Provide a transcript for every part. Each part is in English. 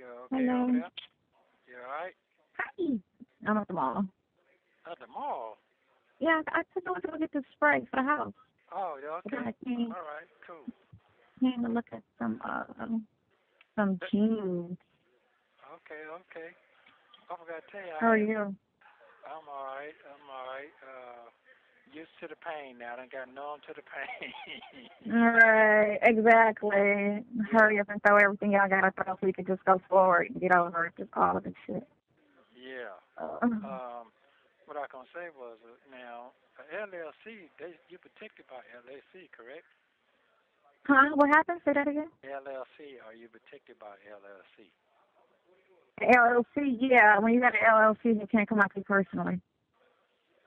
Okay, over Hello. there. You alright? Hi. I'm at the mall. At the mall. Yeah, I took over to go get the spray for the house. Oh, yeah, But then okay. I Alright, cool. came to look at some jeans. Okay. I forgot to tell you, How are you? I'm alright. Used to the pain now. I done got numb to the pain. Right, exactly. Yeah, Hurry up and throw everything y'all gotta throw so we can just go forward and get over it. Just all of this shit. yeah. Uh, What I gonna say was, now, LLC, you protected by LLC, correct? huh? What happened? Say that again? LLC, are you protected by LLC? LLC, yeah. When you got an LLC, you can't come out to you personally.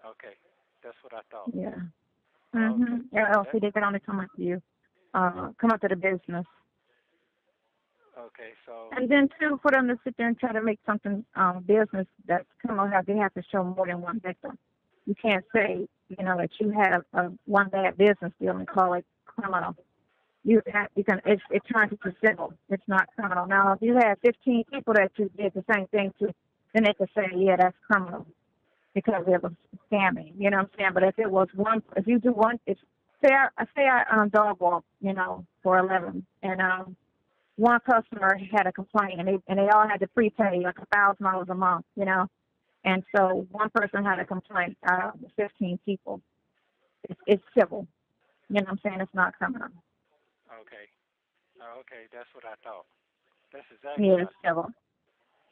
Okay, that's what I thought. Yeah. Okay. LLC, they can only come up to you. Come up to the business. Okay, so, And then too, for them to sit there and try to make something business that's criminal, they have to show more than one victim. You can't say, that you had a one bad business deal and call it criminal. It turns into civil. It's not criminal. Now, if you had 15 people that you did the same thing to, then they could say, yeah, that's criminal because it was scamming. You know what I'm saying? But if it was one, if you do one, it's say I dog walk, for 11, and one customer had a complaint, and they all had to prepay like $1,000 a month, and so one person had a complaint out of the 15 people. It's civil. You know what I'm saying? It's not criminal. okay. Okay, that's what I thought. That's exactly Yeah, what it's civil.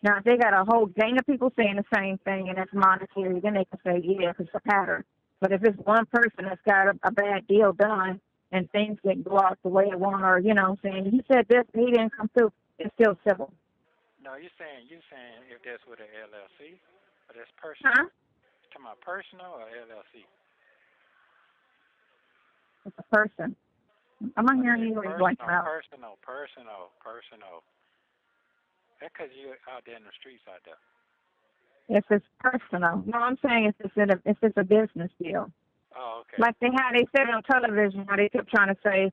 Now, if they got a whole gang of people saying the same thing and it's monetary, then they can say, yeah, it's a pattern. But if it's one person that's got a bad deal done and things didn't go out the way it want, or, saying, he said this, he didn't come through, it's still civil. No, you're saying if that's with an LLC, or that's personal. Huh? You talking about personal or LLC? It's a person. I'm not hearing you when you're blanking out. Personal. That's because you're out there in the streets out there. If it's personal. No, I'm saying if it's a business deal. Oh, okay. Like they said on television, how they kept trying to say,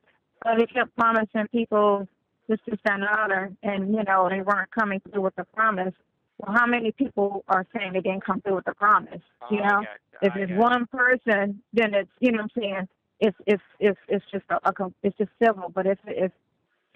they kept promising people this, that, and the other, and, they weren't coming through with the promise. Well, how many people are saying they didn't come through with the promise? If it's one person, then it's, what I'm saying, it's just it's just civil. But if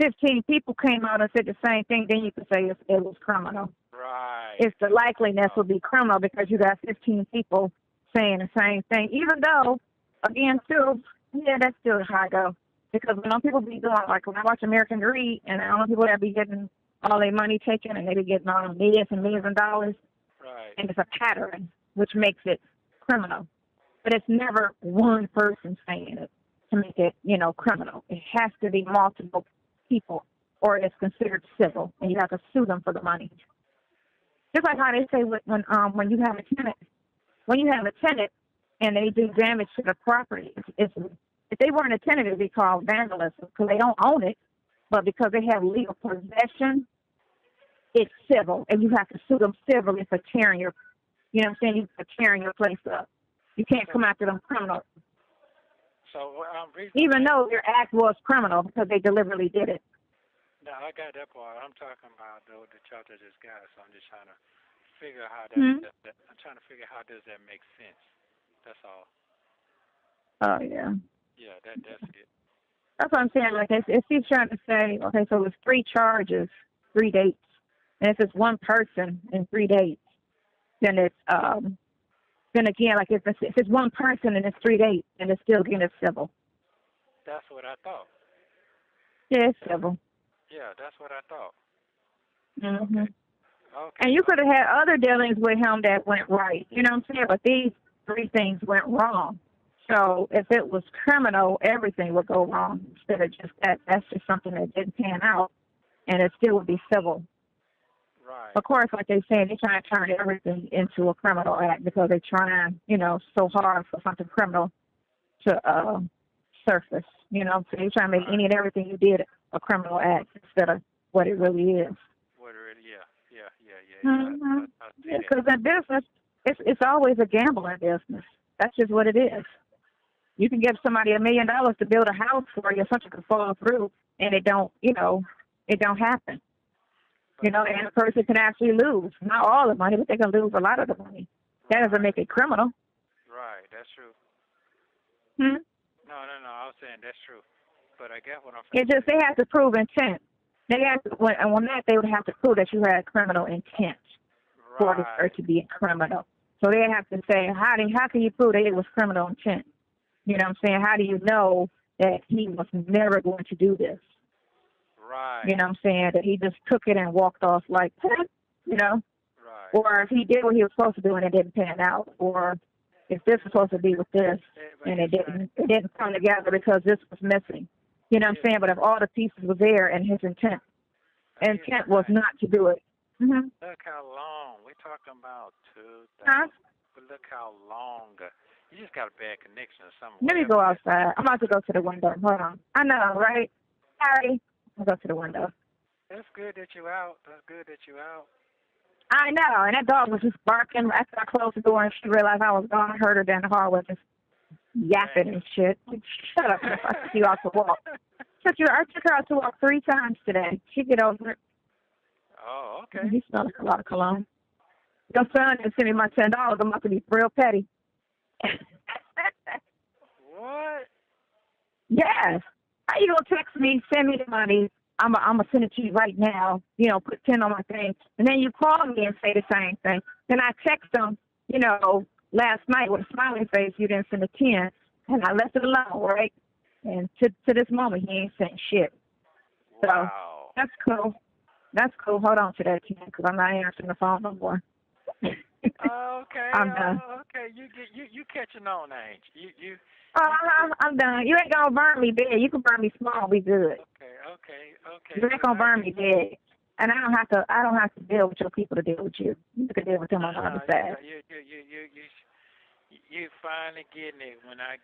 15 people came out and said the same thing, then you could say it was criminal. Right. It's the likeliness would be criminal because you got 15 people saying the same thing. Even though, again, too, yeah, that's still how I go. Because when people be doing, like when I watch American Greed, and I know people that be getting all their money taken, and they be getting all millions and millions of dollars, right. And it's a pattern, which makes it criminal. But it's never one person saying it to make it, criminal. It has to be multiple people, or it's considered civil, and you have to sue them for the money. Just like how they say when you have a tenant and they do damage to the property, if they weren't a tenant, it'd be called vandalism because they don't own it, but because they have legal possession, it's civil, and you have to sue them civilly for tearing your, for tearing your place up. You can't come after them criminal. So even though their act was criminal because they deliberately did it. No, I got that part. I'm talking about the chapter just got, so I'm just trying to figure how I'm trying to figure how does that make sense. That's all. Oh yeah. Yeah, that's it. That's what I'm saying. Like if he's trying to say, okay, so it's 3 charges, 3 dates, and if it's one person in 3 dates, then it's then again, like if it's one person and it's 3 dates, then it's still again it's civil. That's what I thought. Yeah, it's civil. Yeah, that's what I thought. Mhm. Okay. And you could have had other dealings with him that went right. You know what I'm saying? But these 3 things went wrong. So if it was criminal, everything would go wrong instead of just that. That's just something that didn't pan out, and it still would be civil. Right. Of course, like they say, they're trying to turn everything into a criminal act because they're trying, so hard for something criminal to surface. So they're trying to make any and everything you did a criminal act instead of what it really is. What it really, yeah. Mm-hmm. Yeah, because in business, it's always a gambling business. That's just what it is. You can give somebody $1 million to build a house for you, something could fall through, and it don't happen. You know, and a person can actually lose. Not all the money, but they can lose a lot of the money. That doesn't make it criminal. Right, that's true. Hmm? No, I was saying that's true. But I guess what I'm It's just they have to prove intent. They have to, on that, they would have to prove that you had criminal intent for it to be a criminal. So they have to say, how can you prove that it was criminal intent? You know what I'm saying? How do you know that he was never going to do this? Right. You know what I'm saying? That he just took it and walked off like, you know? Right. Or if he did what he was supposed to do and it didn't pan out. Or if this was supposed to be with this and it didn't come together because this was missing. You know what I'm saying? But if all the pieces were there and his intent was not to do it. Mm-hmm. Look how long. We're talking about 2000. Huh? But look how long. You just got a bad connection or something. Let me go outside. I'm about to go to the window. Hold on. I know, right? Sorry. I'll go to the window. That's good that you out. I know. And that dog was just barking after I closed the door and she realized I was gone. I heard her down the hallway just yapping and shit. Shut up. I took you out to walk. I took her out to walk 3 times today. She get over it. Oh, okay. He smells like a lot of cologne. Your son didn't send me my $10. I'm about to be real petty. What? Yes. How you gonna text me, send me the money? I'm gonna send it to you right now. You know, put 10 on my thing, and then you call me and say the same thing. Then I text him, you know, last night with a smiling face. You didn't send a 10, and I left it alone, right? And to this moment, he ain't sent shit. So wow. That's cool. That's cool. Hold on to that 10 because I'm not answering the phone no more. Okay. I'm done. Okay. You catching on, ain't you? I'm done. You ain't gonna burn me big. You can burn me small. We good. Okay. You ain't gonna burn me big. And I don't have to deal with your people to deal with you. You can deal with them on the other side. You finally getting it when I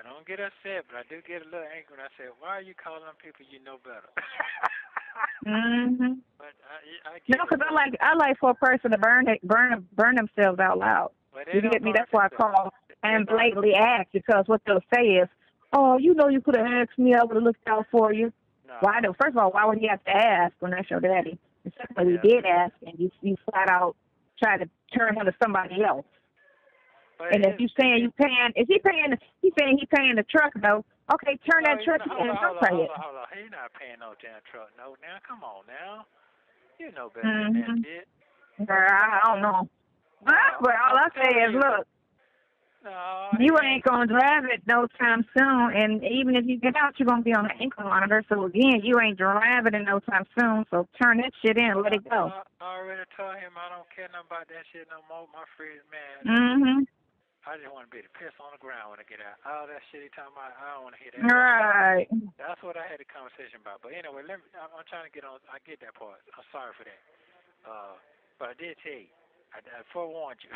don't get upset, but I do get a little angry when I say, why are you calling people you know better? Mhm. But I get no, because I like for a person to burn themselves out loud. You get me? That's why I call and blatantly ask, because what they'll say is, oh, you know, you could have asked me. I would have looked out for you. No. Why do? First of all, why would he have to ask when that's your daddy? And secondly, we did ask, and you flat out try to turn him to somebody else. But and if you saying he's saying he paying the truck though. Okay, turn that truck in and don't pay it. Hold on. He's not paying no damn truck note now. Come on now. You know better than that shit. Girl, I don't know. But all I say is, look, you ain't going to drive it no time soon. And even if you get out, you're going to be on an ankle monitor. So, again, you ain't driving it no time soon. So turn that shit in and let it go. I already told him I don't care nothing about that shit no more. My freedom, man. Mm-hmm. I just want to be able to piss on the ground when I get out. All that shit he talking about, I don't want to hear that. Right. That's what I had a conversation about. But anyway, I'm trying to get on. I get that part. I'm sorry for that. But I did tell you. I forewarned you.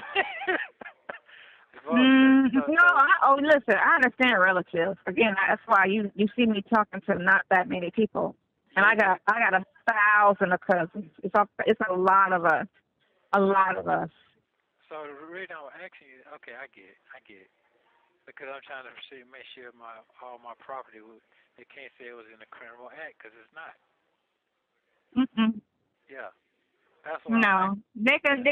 Listen, I understand relatives. Again, that's why you see me talking to not that many people. And I got 1,000 of cousins. It's a lot of us. A lot of us. So the reason I'm asking you, okay, I get it, because I'm trying to make sure all my property, they can't say it was in a criminal act, because it's not. Yeah, that's what. No, they can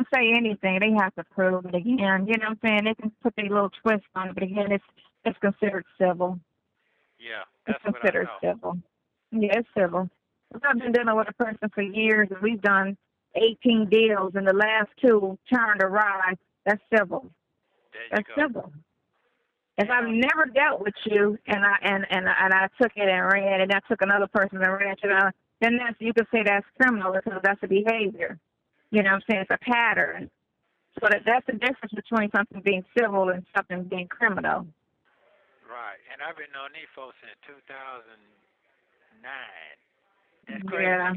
say anything. They have to prove it again. You know what I'm saying? They can put their little twist on it, but again, it's considered civil. Yeah, that's it's considered civil. Yeah, it's civil. I've been dealing with a person for years, and we've done 18 deals, and the last 2 turned awry. That's civil. That's civil. If I've never dealt with you, and I took it and ran, and I took another person and ran to then you could say that's criminal because that's a behavior. You know what I'm saying? It's a pattern. So that's the difference between something being civil and something being criminal. Right. And I've been on these folks since 2009. That's crazy. Yeah.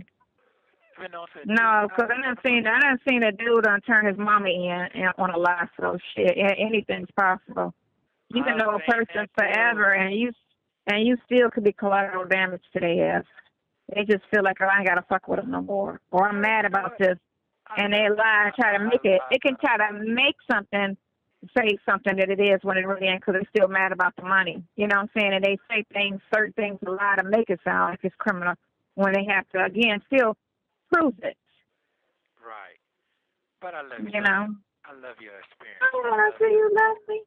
No, because I done seen a dude turn his mama in on a lie. So shit, anything's possible. You can know a person forever, and you still could be collateral damage to their ass. They just feel like, oh, I ain't gotta fuck with them no more, or I'm mad about this, and they lie and try to make it. They can try to make something, say something that it is when it really ain't, because they're still mad about the money. You know what I'm saying? And they say certain things, a lie to make it sound like it's criminal, when they have to, again, still prove it. Right. But I love you. You know. I love your experience. Oh, do you love me?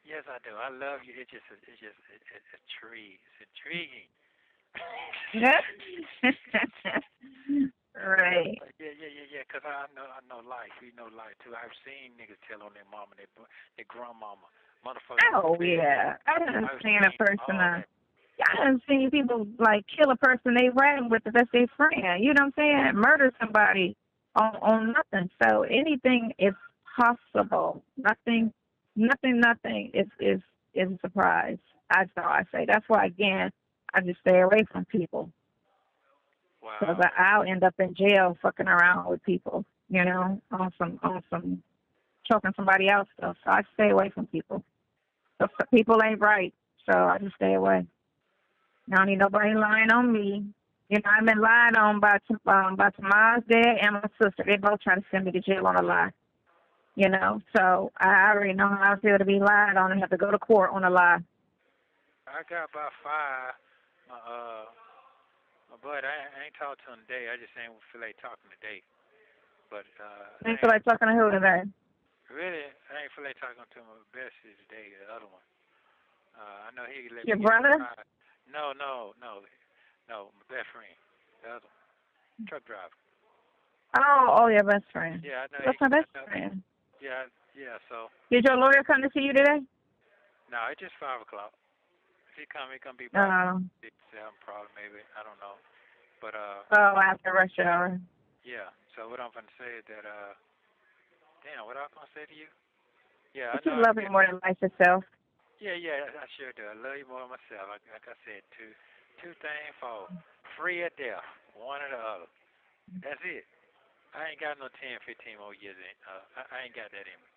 Yes, I do. I love you. It's intriguing. It's intriguing. Right. Yeah. Cause I know life. We know life too. I've seen niggas tell on their mama, their grandmama, motherfuckers. Oh yeah, I done seen a person. I done seen people like kill a person they ran with that's their friend. You know what I'm saying? Murder somebody on nothing. So anything is possible. Nothing is a surprise. That's all I say. That's why again I just stay away from people. Wow. Because I'll end up in jail fucking around with people, you know, on some choking somebody else stuff. So I stay away from people. So people ain't right, so I just stay away. I don't need nobody lying on me. You know, I've been lied on by Tomas' dad and my sister. They both trying to send me to jail on a lie. You know, so I already know how I feel to be lied on and have to go to court on a lie. I got about 5. But I ain't talked to him today. I just ain't feel like talking today. But ain't feel like talking to who today? Really, I ain't feel like talking to my bestie today. The other one. I know he let Your me brother? No, my best friend. The other one. Truck driver. Oh, your best friend. Yeah, I know. That's my best friend. Yeah. So. Did your lawyer come to see you today? No, it's just 5 o'clock. If he come, he gonna be about 6, 7 probably maybe. I don't know. But after rush hour. Yeah. So what I'm gonna say is that damn, what I was gonna say to you? Yeah, I know. You love me more than life itself. Yeah, I sure do. I love you more than myself. Like I said, two things for free or death, one or the other. That's it. I ain't got no 10, 15 more years in. I ain't got that in me.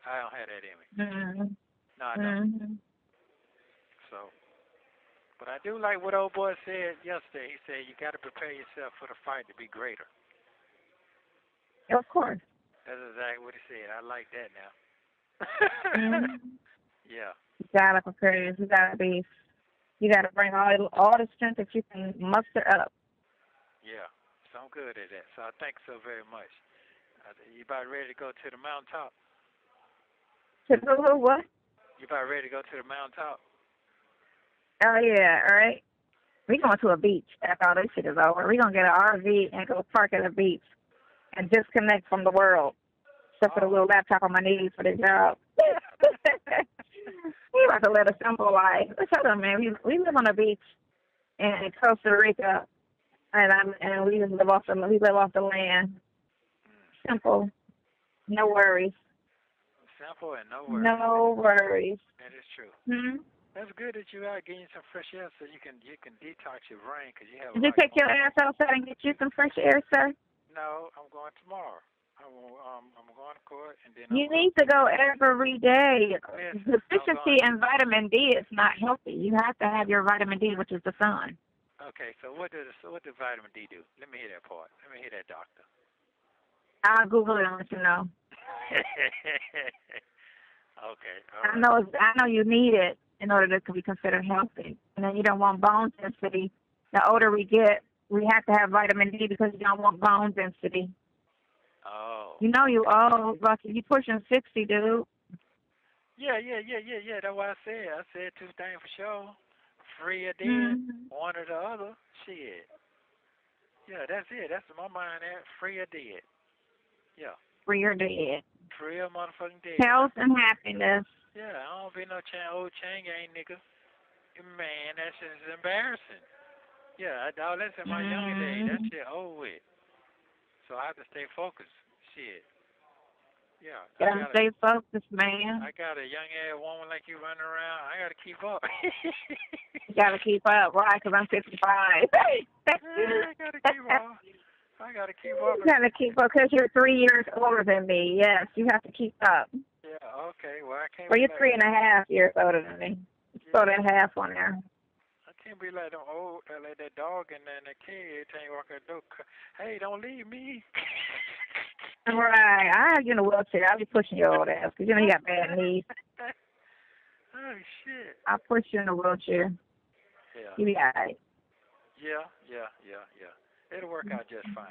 I don't have that in me. Mm-hmm. No, I don't. Mm-hmm. So, but I do like what old boy said yesterday. He said you got to prepare yourself for the fight to be greater. Of course. That's exactly what he said. I like that now. Mm-hmm. Yeah. You gotta prepare yourself. You gotta bring all the strength that you can muster up. Yeah. So I'm good at that. So I thank you so very much. You about ready to go to the mountaintop? To the what? You about ready to go to the mountaintop? Oh yeah, all right. We going to a beach after all this shit is over. We gonna get an RV and go park at a beach and disconnect from the world. Except for the little laptop on my knees for the job. We about to live a simple life. Let's tell them, man. We live on a beach in Costa Rica, and we just live off the land. Simple, no worries. Simple and no worries. No worries. That is true. Hmm. That's good that you out getting some fresh air, so you can detox your brain because you have. Did you take your ass outside and get you some fresh air, sir? No, I'm going tomorrow. I'm going to court and then. You need to go every day. Deficiency in vitamin D is not healthy. You have to have your vitamin D, which is the sun. Okay, so what does vitamin D do? Let me hear that part. Let me hear that, doctor. I'll Google it and let you know. Okay. Right. I know you need it in order to be considered healthy. And then you don't want bone density. The older we get, we have to have vitamin D because you don't want bone density. Oh. You know you old, Lucky. You pushing 60, dude. Yeah. That's what I said. I said two things for sure. Free or dead, one or the other. Shit. Yeah, that's it. That's in my mind at free or dead. Yeah. Free or dead. Free or motherfucking dead. Health and happiness. Yeah, I don't be no old chain gang nigga. Man, that shit is embarrassing. Yeah, all that's in my young days. That shit over with. So I have to stay focused. Shit. Yeah. You gotta stay focused, man. I got a young ass woman like you running around. I gotta keep up. You gotta keep up, right? Because I'm 55. I gotta keep up. I gotta keep up. You gotta keep up because you're 3 years older than me. Yes, you have to keep up. Yeah. Okay. Well, I can't. Well, you're 3.5 years older than me. Throw that half on there. I can't be like them old, like that dog and then the kid. Every time you walk out the door, hey, don't leave me. Right. I have you in a wheelchair. I'll be pushing your old ass because you know you got bad knees. Oh shit. I'll push you in a wheelchair. Yeah. You be alright. Yeah. It'll work out just fine.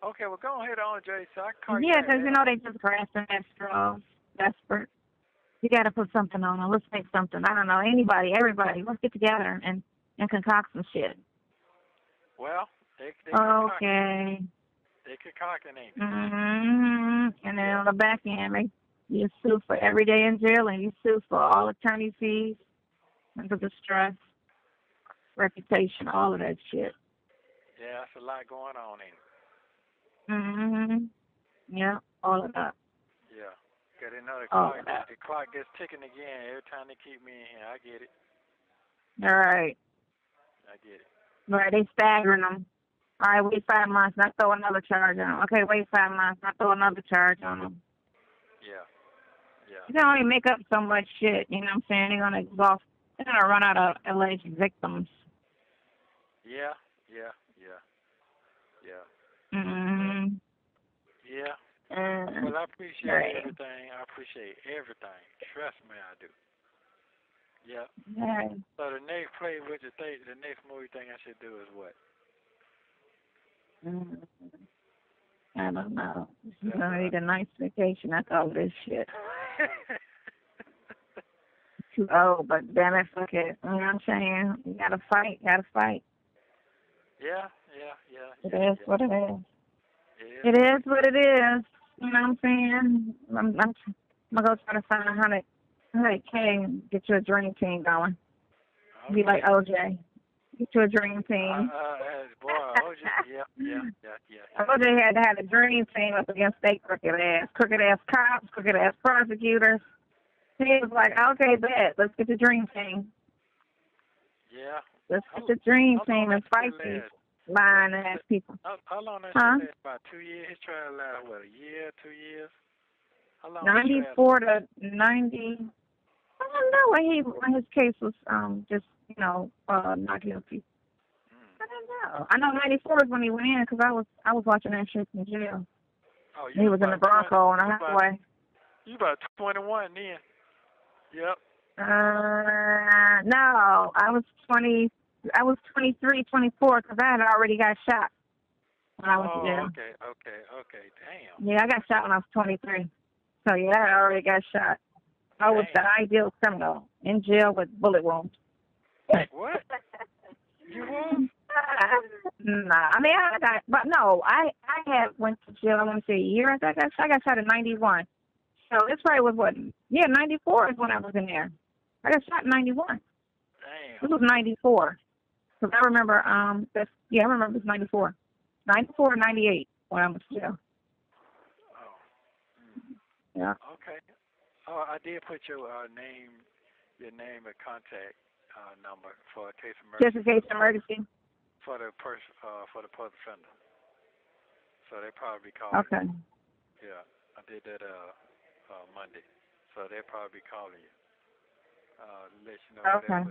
Okay, well, go ahead on, Jay. So I can call you Yeah, back because, later. they just grasping at straws. Desperate. You got to put something on them. Let's make something. I don't know. Anybody, everybody. Let's get together and concoct some shit. Well, they Okay. They concocting, ain't they? And then on the back end, you sue for every day in jail, and you sue for all attorney fees, mental distress, reputation, all of that shit. Yeah, that's a lot going on, ain't it? Yeah, all of that. Yeah. Because they know the clock gets ticking again every time they keep me in here. I get it. All right. I get it. Right, they staggering them. All right, wait 5 months, and I throw another charge on them. Okay, wait 5 months, and I throw another charge on them. Yeah. Yeah. You can only make up so much shit, you know what I'm saying? They're going to exhaust. They're going to run out of alleged victims. Yeah. Yeah. Yeah. Yeah. Yeah. Well, I appreciate everything. I appreciate everything. Trust me, I do. Yeah. Yeah. So the next play with the next movie thing I should do is what? I don't know. You're going to need a nice vacation. That's all this shit. Too old, but damn it, fuck it. You know what I'm saying? You got to fight. Yeah. It is what it is. It is what it is. You know what I'm saying? I'm going to go try to find 100K and get you a dream team going. Okay. Be like OJ. Get you a dream team. Boy, OJ, yeah. OJ had to have a dream team up against state crooked ass cops, crooked ass prosecutors. He was like, okay, bet. Let's get the dream team. Yeah. Let's get the dream team and fight these lying ass people. How long that last? About 2 years? His trial lasted, what, a year, 2 years? How long? 94 to 90. I don't know when his case was just, not guilty. I don't know. I know 94 is when he went in because I was watching that shit from jail. Oh, he was in the Bronco on the highway. You about 21 then? Yep. No, I was 20. I was 23, 24 because I had already got shot when I went to jail. Okay. Damn. Yeah, I got shot when I was 23. So yeah, I already got shot. I was the ideal criminal in jail with bullet wounds. What? You was? Nah, I mean I had went to jail. I want to say a year after I got shot. I got shot in 91. So this probably was what? Yeah, 94 is when I was in there. I got shot in 91. Damn. This was 94. Because I remember, I remember it was 94. 94 or 98 when I was in jail. Oh. Yeah. Okay. Oh, I did put your name and contact number for a case of emergency. Just in case of emergency. For the public defender. So they probably calling. Okay. You. Yeah, I did that Monday. So they'll probably be calling you. Let you know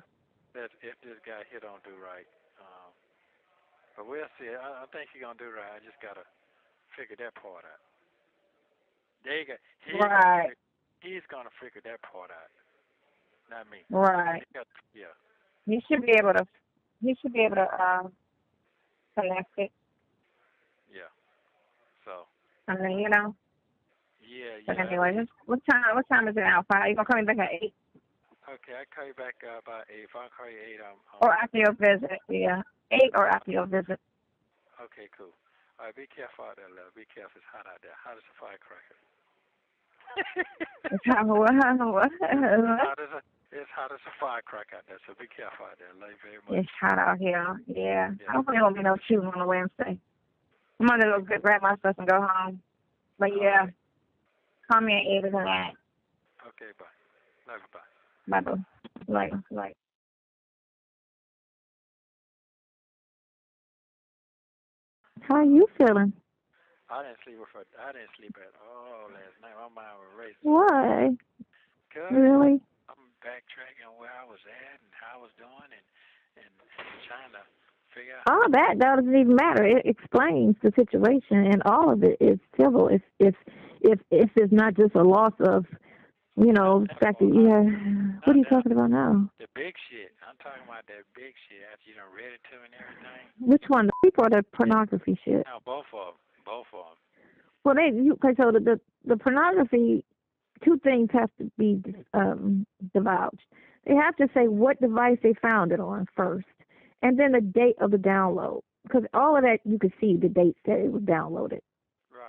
that if this guy here don't do right. But we'll see. I think he's gonna do right. I just gotta figure that part out. He's gonna figure that part out. Not me. Right. Yeah. He should be able to connect it. Yeah. So. I mean, Yeah. But anyway, what time is it now? 5? You gonna call me back at 8? Okay, I'll call you back about 8. If I call you 8, or after your visit, yeah. 8 or after your visit. Okay, cool. All right, be careful out there, love. Be careful. It's hot out there. Hot as a firecracker. It's hot what? It's hot as a firecracker out there, so be careful out there. Love you very much. It's hot out here, yeah. Hopefully there won't be no shooting on a Wednesday. I'm going to go grab my stuff and go home. But yeah, call me at 8 or 9. Okay, bye. Love you, bye. Bye, boo. Like. How are you feeling? I didn't sleep at all last night. My mind was racing. Why? Cause really? I'm backtracking where I was at and how I was doing and trying to figure out. All of that doesn't even matter. It explains the situation, and all of it is civil. If it's not just a loss of, the fact that what are you talking about now? The big shit. I'm talking about that big shit after you done read it to me and everything. Which one? The people or the pornography shit? No, both of them. Both of them. Well, okay, so the pornography, two things have to be divulged. They have to say what device they found it on first, and then the date of the download. Because all of that, you could see the dates that it was downloaded.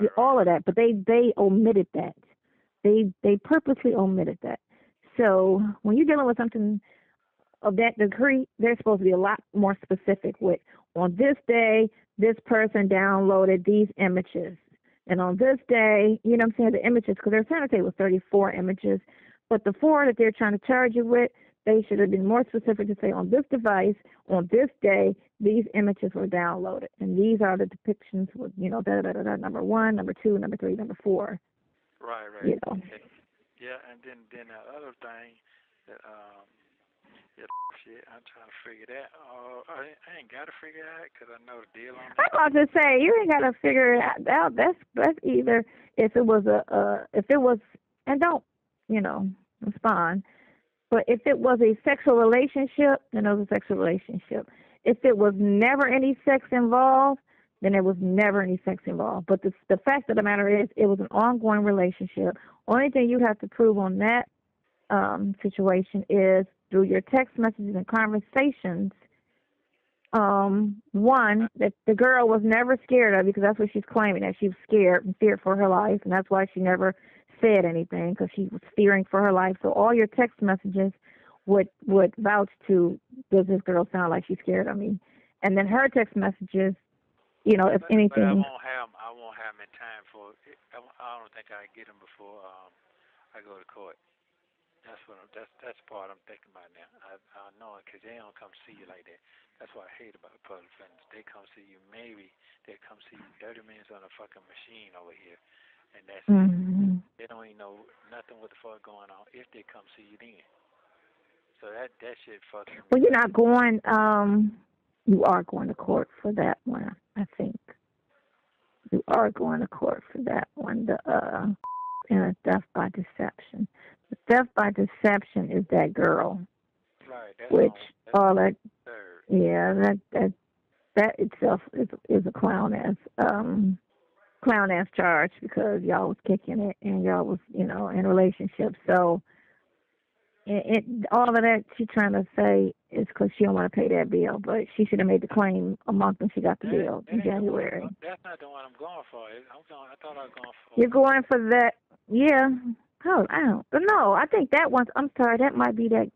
Right. All of that, but they omitted that. They purposely omitted that. So when you're dealing with something of that degree, they're supposed to be a lot more specific with, on this day, this person downloaded these images. And on this day, you know what I'm saying, the images, because they're trying to say it was 34 images, but the 4 that they're trying to charge you with, they should have been more specific to say, on this device, on this day, these images were downloaded. And these are the depictions with, you know, number 1, number 2, number 3, number 4. Right. You know. Okay. Yeah, and then the other thing that, shit, I'm trying to figure that. I ain't got to figure it out because I know the deal on that. I'm about to say, you ain't got to figure it out. That's either if it was and don't, you know, respond. But if it was a sexual relationship, then it was a sexual relationship. If it was never any sex involved, then there was never any sex involved. But the fact of the matter is, it was an ongoing relationship. Only thing you have to prove on that situation is through your text messages and conversations, one, that the girl was never scared of you, because that's what she's claiming, that she was scared and feared for her life, and that's why she never said anything, because she was fearing for her life. So all your text messages would vouch to, does this girl sound like she's scared of me? And then her text messages, you know, if anything. But I won't have them in time for. I don't think I get them before I go to court. That's the part I'm thinking about now. I know it because they don't come see you like that. That's what I hate about public defenders. They come see you. Maybe they come see you 30 minutes on a fucking machine over here, and that's it. They don't even know nothing what the fuck going on if they come see you then. So that shit fucks me. Well, you're not going. You are going to court for that one, I think. You are going to court for that one. And theft by deception. The theft by deception is that girl. Right. Which all that. Yeah, that itself is a clown ass charge, because y'all was kicking it and y'all was, you know, in a relationship. So all of that she's trying to say is because she don't want to pay that bill, but she should have made the claim a month when she got the bill in January. That's not the one I'm going for. I thought I was going for. You're going for that? Yeah. Oh, I don't. No, I think that one's. I'm sorry, that might be that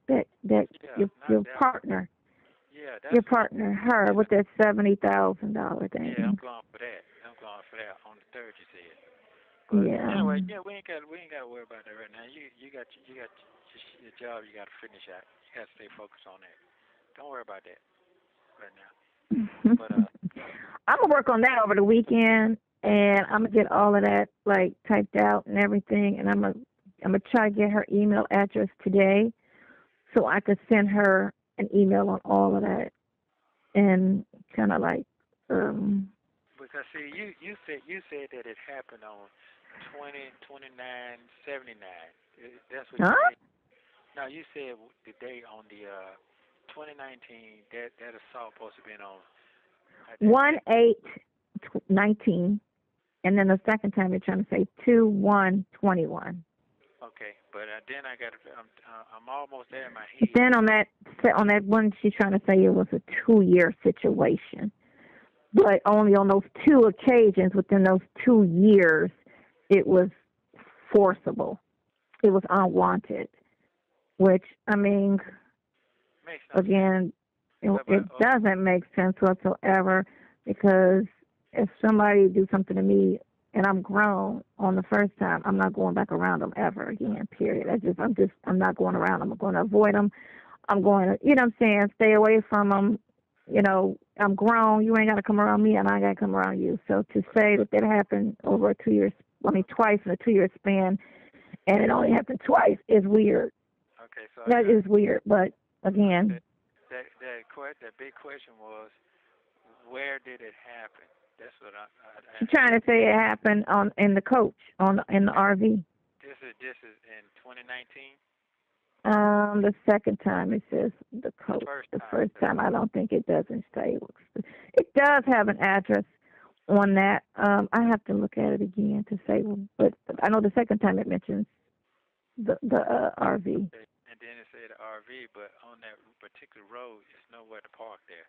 your partner. Yeah, your partner, her, with that $70,000 thing. Yeah, I'm going for that on the 3rd, you said. But yeah. Anyway, we ain't got to worry about that right now. You got your job. You got to finish out. You got to stay focused on that. Don't worry about that right now. But I'm gonna work on that over the weekend, and I'm gonna get all of that like typed out and everything, and I'm gonna try to get her email address today, so I could send her an email on all of that, and kind of like. Because see, you said that it happened on 20/29/79. That's what you said. No, you said the day on the 2019 that assault supposed to be on 1/8/19, and then the second time you're trying to say 2/1/21. Okay, but then I'm almost there in my head. Then on that one, she's trying to say it was a 2-year situation, but only on those 2 occasions within those 2 years, it was forcible. It was unwanted, which, I mean, again, it doesn't make sense whatsoever, because if somebody do something to me and I'm grown on the first time, I'm not going back around them ever again, period. I'm not going around them. I'm going to avoid them. I'm going to, you know what I'm saying, stay away from them. You know, I'm grown. You ain't got to come around me, and I got to come around you. So to say that happened over twice in a 2-year span, and it only happened twice is weird. Okay, so that is weird. But again, that big question was, where did it happen? That's what I'm trying to say it happened in the coach in the RV. This is in 2019. The second time it says the code. The first time I don't think it doesn't say. It does have an address on that. I have to look at it again to say, but I know the second time it mentions the RV. And then it said RV, but on that particular road, there's nowhere to park there.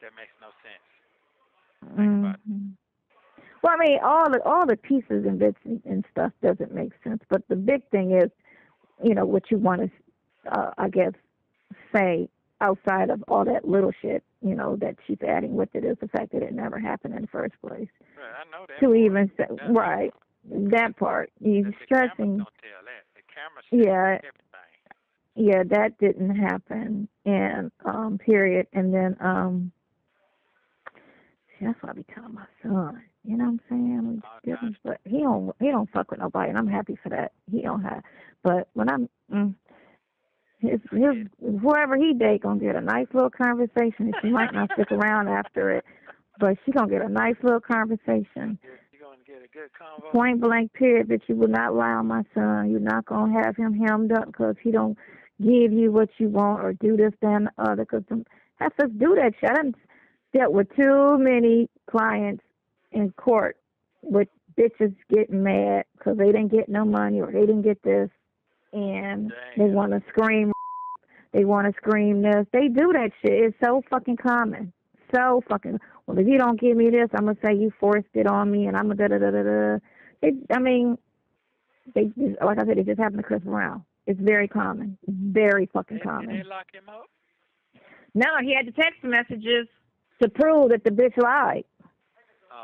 That makes no sense. Think about it. Well, I mean, all the pieces and bits and stuff doesn't make sense. But the big thing is, you know, what you want to, I guess, say outside of all that little shit, you know, that she's adding with it is the fact that it never happened in the first place. Right, I know that. To even say, right, that part. You're stressing. The camera don't tell that. The camera says everything. Yeah, that didn't happen, and period. And then that's what I be telling my son. You know what I'm saying? But he don't fuck with nobody, and I'm happy for that. He don't have. But when I'm his whoever he date gonna get a nice little conversation. She might not stick around after it, but she gonna get a nice little conversation. You're gonna get a good convo. Point blank period. That you will not lie on my son. You're not gonna have him hemmed up because he don't give you what you want or do this, that, and the other. Because have to do that shit. I done dealt with too many clients in court with bitches getting mad because they didn't get no money or they didn't get this, and they want to scream. They want to scream this. They do that shit. It's so fucking common. So fucking. Well, if you don't give me this, I'm gonna say you forced it on me, and I'm gonna da da da da da. I mean, they just, like I said, it just happened to Chris Brown. It's very common. Very fucking common. Did they lock him up? No, he had the text messages to prove that the bitch lied.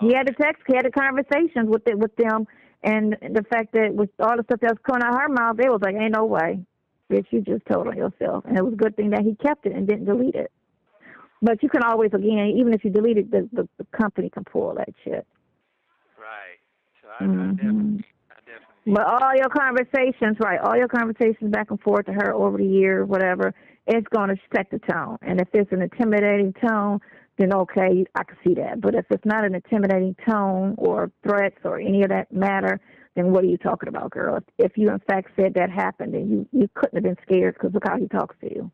He had the conversations with them, and the fact that with all the stuff that was coming out of her mouth, they was like, ain't no way, bitch, you just told on yourself. And it was a good thing that he kept it and didn't delete it. But you can always, again, even if you delete it, the company can pull that shit. Right. So I definitely. But all your conversations, right, all your conversations back and forth to her over the year, whatever, it's going to set the tone. And if it's an intimidating tone, then okay, I can see that. But if it's not an intimidating tone or threats or any of that matter, then what are you talking about, girl? If you in fact said that happened, then you couldn't have been scared because look how he talks to you.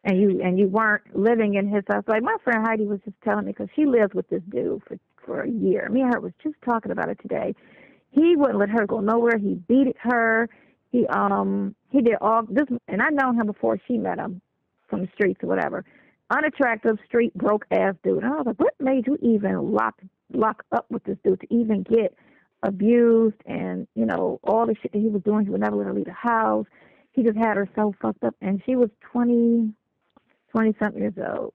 And you weren't living in his house. Like my friend Heidi was just telling me, because she lives with this dude for a year. Me and her was just talking about it today. He wouldn't let her go nowhere. He beat her. He did all this, and I known him before she met him from the streets or whatever. Unattractive, street broke ass dude. And I was like, what made you even lock up with this dude to even get abused and, you know, all the shit that he was doing? He would never let her leave the house. He just had her so fucked up. And she was 20-something years old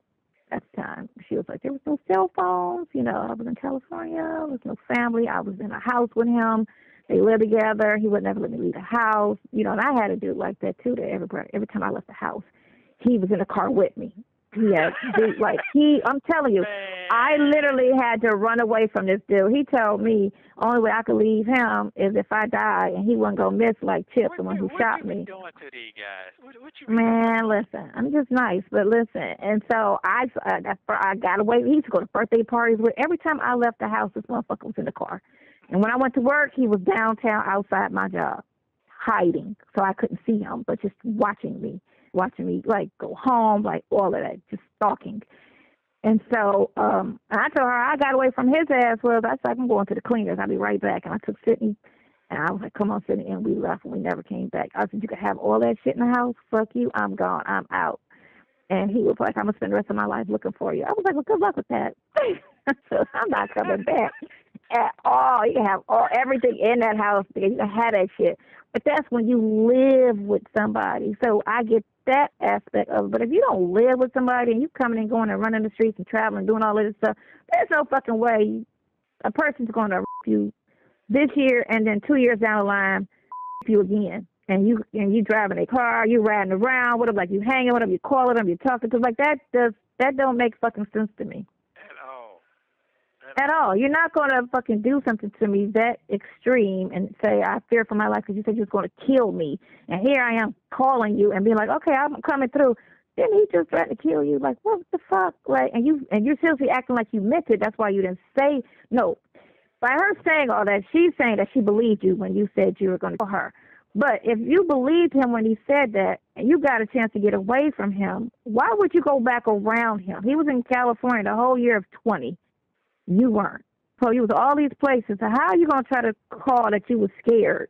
at the time. She was like, there was no cell phones. You know, I was in California. There was no family. I was in a house with him. They lived together. He would never let me leave the house. You know, and I had a dude like that, too, that every time I left the house, he was in the car with me. Yeah, I'm telling you, I literally had to run away from this dude. He told me only way I could leave him is if I die, and he wasn't going to miss like Chip, the one who shot me. What you doing to these guys? What you Man, listen, I'm just nice, but listen. And so I got away. He used to go to birthday parties with. Every time I left the house, this motherfucker was in the car. And when I went to work, he was downtown outside my job, hiding, so I couldn't see him, but just watching me, like, go home, like, all of that, just stalking. And so I told her I got away from his ass. Well, I said, I'm going to the cleaners. I'll be right back. And I took Sydney, and I was like, come on, Sydney. And we left, and we never came back. I said, you can have all that shit in the house. Fuck you. I'm gone. I'm out. And he was like, I'm going to spend the rest of my life looking for you. I was like, well, good luck with that. So I'm not coming back at all. You can have everything in that house because you can have that shit. But that's when you live with somebody. So I get that aspect of it. But if you don't live with somebody and you coming and going and running the streets and traveling, doing all of this stuff, there's no fucking way a person's going to you this year and then 2 years down the line you again. And you driving a car, you riding around with them, like you hanging with them, you calling them, you talking to them, like that don't make fucking sense to me. At all. You're not going to fucking do something to me that extreme and say, I fear for my life because you said you was going to kill me. And here I am calling you and being like, okay, I'm coming through. Then he just threatened to kill you. Like, what the fuck? Like, and you're seriously acting like you meant it. That's why you didn't say no. By her saying all that, she's saying that she believed you when you said you were going to kill her. But if you believed him when he said that, and you got a chance to get away from him, why would you go back around him? He was in California the whole year of 20. You weren't. So he was all these places. So how are you going to try to call that you were scared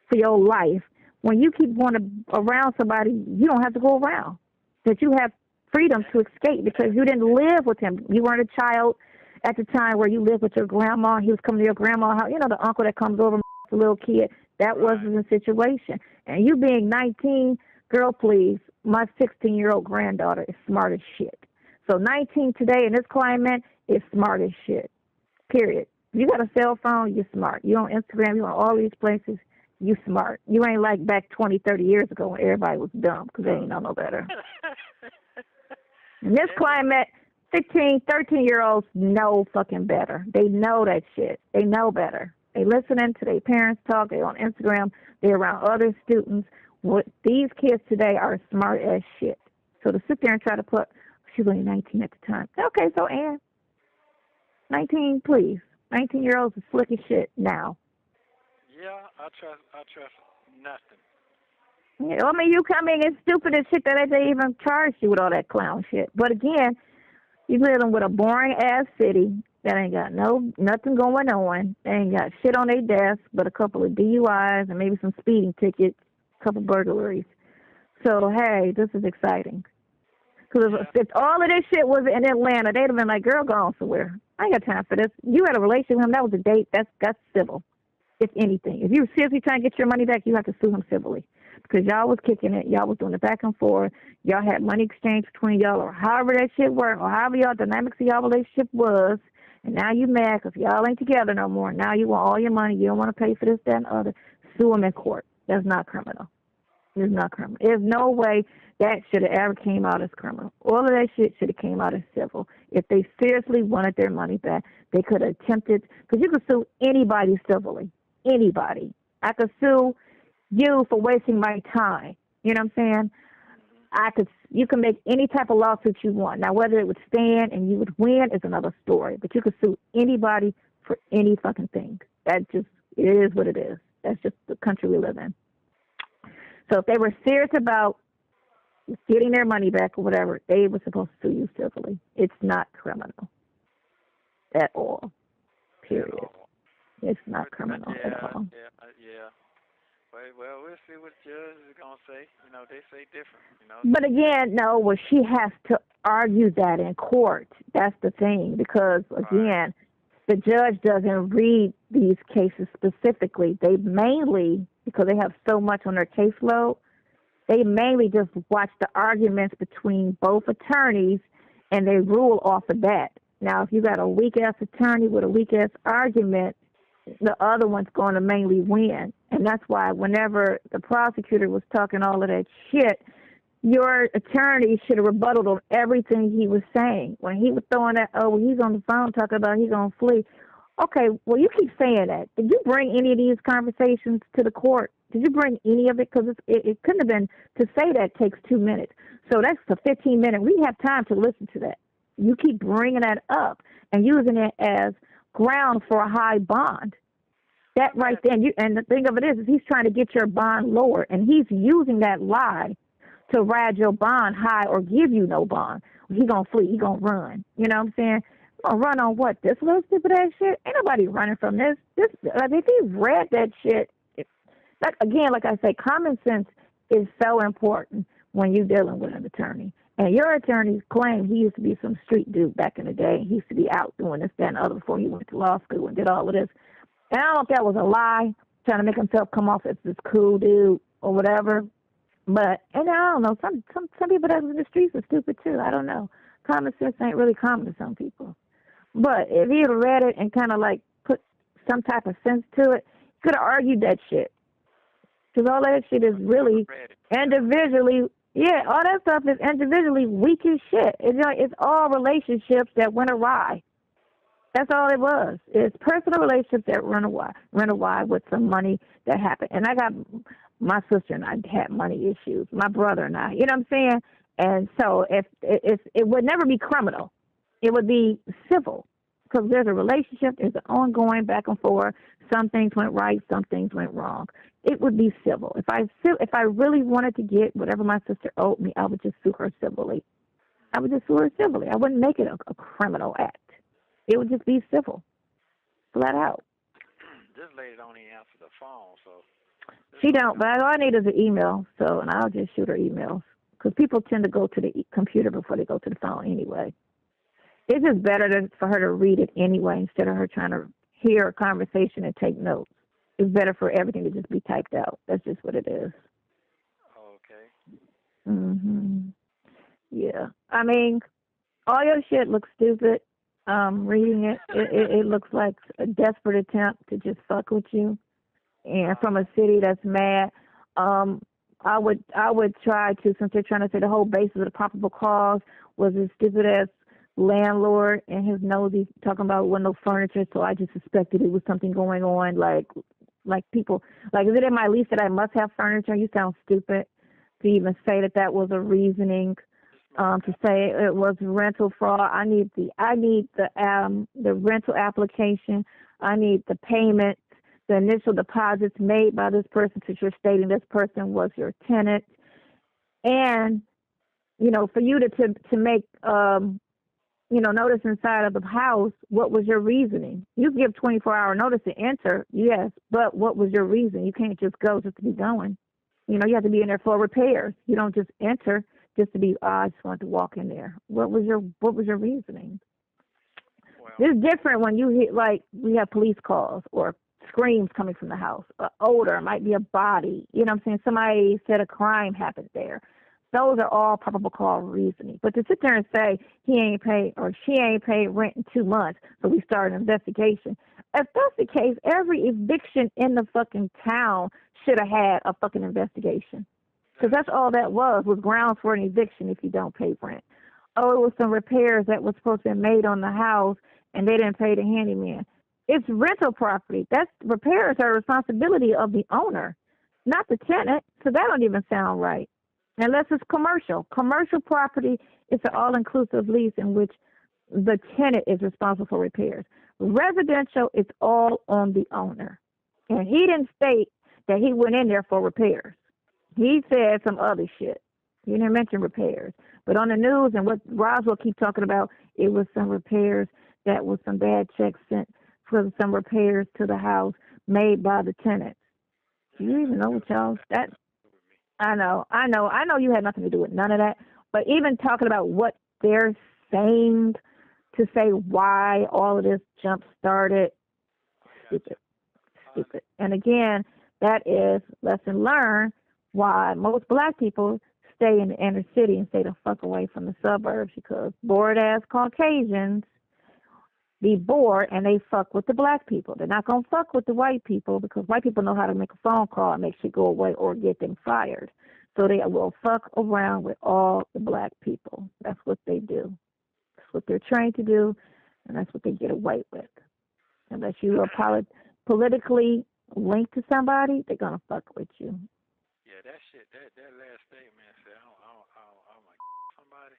for your life when you keep going around somebody you don't have to go around? That you have freedom to escape because you didn't live with him. You weren't a child at the time where you lived with your grandma. He was coming to your grandma's house. You know, the uncle that comes over, the little kid. That wasn't the situation. And you being 19, girl, please, my 16-year-old granddaughter is smart as shit. So 19 today in this climate is smart as shit, period. You got a cell phone, you're smart. You on Instagram, you on all these places, you smart. You ain't like back 20, 30 years ago when everybody was dumb because they ain't know no better. In this climate, 15, 13-year-olds know fucking better. They know that shit. They know better. They listening to their parents talk. They on Instagram. They're around other students. What these kids today are smart as shit. So to sit there and try to put, she was only 19 at the time. Okay, so Ann, 19, please. 19-year-olds are slick as shit now. Yeah, I trust nothing. Yeah, I mean, you coming as stupid as shit that they even charged you with all that clown shit. But again, you living with a boring ass city that ain't got nothing going on. They ain't got shit on their desk but a couple of DUIs and maybe some speeding tickets, a couple burglaries. So, hey, this is exciting. Because if all of this shit was in Atlanta, they'd have been like, girl, go on somewhere. I ain't got time for this. You had a relationship with him. That was a date. That's civil, if anything. If you were seriously trying to get your money back, you have to sue him civilly. Because y'all was kicking it. Y'all was doing it back and forth. Y'all had money exchange between y'all or however that shit worked or however y'all dynamics of y'all relationship was. And now you mad because y'all ain't together no more. Now you want all your money. You don't want to pay for this, that, and other. Sue him in court. That's not criminal. It's not criminal. There's no way that should have ever came out as criminal. All of that shit should have came out as civil. If they seriously wanted their money back, they could have attempted, because you could sue anybody civilly. Anybody. I could sue you for wasting my time. You know what I'm saying? You can make any type of lawsuit you want. Now, whether it would stand and you would win is another story. But you could sue anybody for any fucking thing. It is what it is. That's just the country we live in. So if they were serious about getting their money back or whatever, they were supposed to sue you civilly. It's not criminal at all. Period. It's not criminal at all. Yeah. Well, we'll see what the judge is going to say. You know, they say different, you know. But again, no, well, she has to argue that in court. That's the thing. Because, again, the judge doesn't read these cases specifically. They mainly, because they have so much on their caseload, they mainly just watch the arguments between both attorneys, and they rule off of that. Now, if you got a weak-ass attorney with a weak-ass argument, the other one's going to mainly win. And that's why whenever the prosecutor was talking all of that shit, your attorney should have rebutted on everything he was saying. When he was throwing that, he's on the phone talking about he's going to flee. Okay, well, you keep saying that. Did you bring any of these conversations to the court? Did you bring any of it? Because it couldn't have been, to say that takes 2 minutes. So that's a 15-minute. We have time to listen to that. You keep bringing that up and using it as ground for a high bond. That right there, and the thing of it is he's trying to get your bond lower, and he's using that lie to ride your bond high or give you no bond. He gonna flee, he gonna run. You know what I'm saying? Gonna run on what? This little stupid ass shit? Ain't nobody running from this. If he read that shit, like I say, common sense is so important when you're dealing with an attorney. And your attorney claimed he used to be some street dude back in the day. He used to be out doing this, that, and the other before he went to law school and did all of this. And I don't know if that was a lie, trying to make himself come off as this cool dude or whatever. But, and I don't know, some people that was in the streets are stupid too. I don't know. Common sense ain't really common to some people. But if he had read it and kind of like put some type of sense to it, he could have argued that shit. Because all that shit is really individually, all that stuff is individually weak as shit. It's all relationships that went awry. That's all it was. It's personal relationships that run awry with some money that happened. And I got, my sister and I had money issues. My brother and I, you know what I'm saying? And so it would never be criminal. It would be civil. because there's a relationship, there's an ongoing back and forth. Some things went right, some things went wrong. It would be civil. If I really wanted to get whatever my sister owed me, I would just sue her civilly. I wouldn't make it a criminal act. It would just be civil, flat out. This lady don't even answer the phone, so. She don't, but all I need is an email, and I'll just shoot her emails. Because people tend to go to the computer before they go to the phone anyway. It's just better for her to read it anyway instead of her trying to hear a conversation and take notes. It's better for everything to just be typed out. That's just what it is. Okay. Yeah. I mean, all your shit looks stupid. Reading it looks like a desperate attempt to just fuck with you. And from a city that's mad. I would try to, since they're trying to say the whole basis of the probable cause was a stupid ass landlord and his nosy talking about with no furniture, so I just suspected it was something going on, like people, like, is it in my lease that I must have furniture? You sound stupid to even say that was a reasoning, to say it was rental fraud. I need the rental application. I need the payment. The initial deposits made by this person, since you're stating this person was your tenant. And, for you to make, notice inside of the house, what was your reasoning? You give 24-hour notice to enter, yes, but what was your reason? You can't just go just to be going. You have to be in there for repairs. You don't just enter just to be, I just want to walk in there. What was your reasoning? Well, it's different when you hear, we have police calls or screams coming from the house, odor, it might be a body, somebody said a crime happened there. Those are all probable cause reasoning. But to sit there and say he ain't paid or she ain't paid rent in 2 months, so we start an investigation. If that's the case, every eviction in the fucking town should have had a fucking investigation. Because that's all that was grounds for an eviction if you don't pay rent. Oh, it was some repairs that was supposed to be made on the house and they didn't pay the handyman. It's rental property. That's repairs are a responsibility of the owner, not the tenant. So that don't even sound right. Unless it's commercial. Commercial property is an all-inclusive lease in which the tenant is responsible for repairs. Residential, it's all on the owner. And he didn't state that he went in there for repairs. He said some other shit. He didn't mention repairs. But on the news and what Roswell keep talking about, it was some repairs that was some bad checks sent for some repairs to the house made by the tenants. Do you even know what y'all that? I know you had nothing to do with none of that. But even talking about what they're saying to say why all of this jump started, stupid. And again, that is lesson learned why most black people stay in the inner city and stay the fuck away from the suburbs, because bored ass Caucasians be bored and they fuck with the black people. They're not going to fuck with the white people because white people know how to make a phone call and make shit go away or get them fired. So they will fuck around with all the black people. That's what they do. That's what they're trained to do, and that's what they get away with. Unless you are politically linked to somebody, they're going to fuck with you. Yeah, that shit, that last statement said, I'm like, somebody.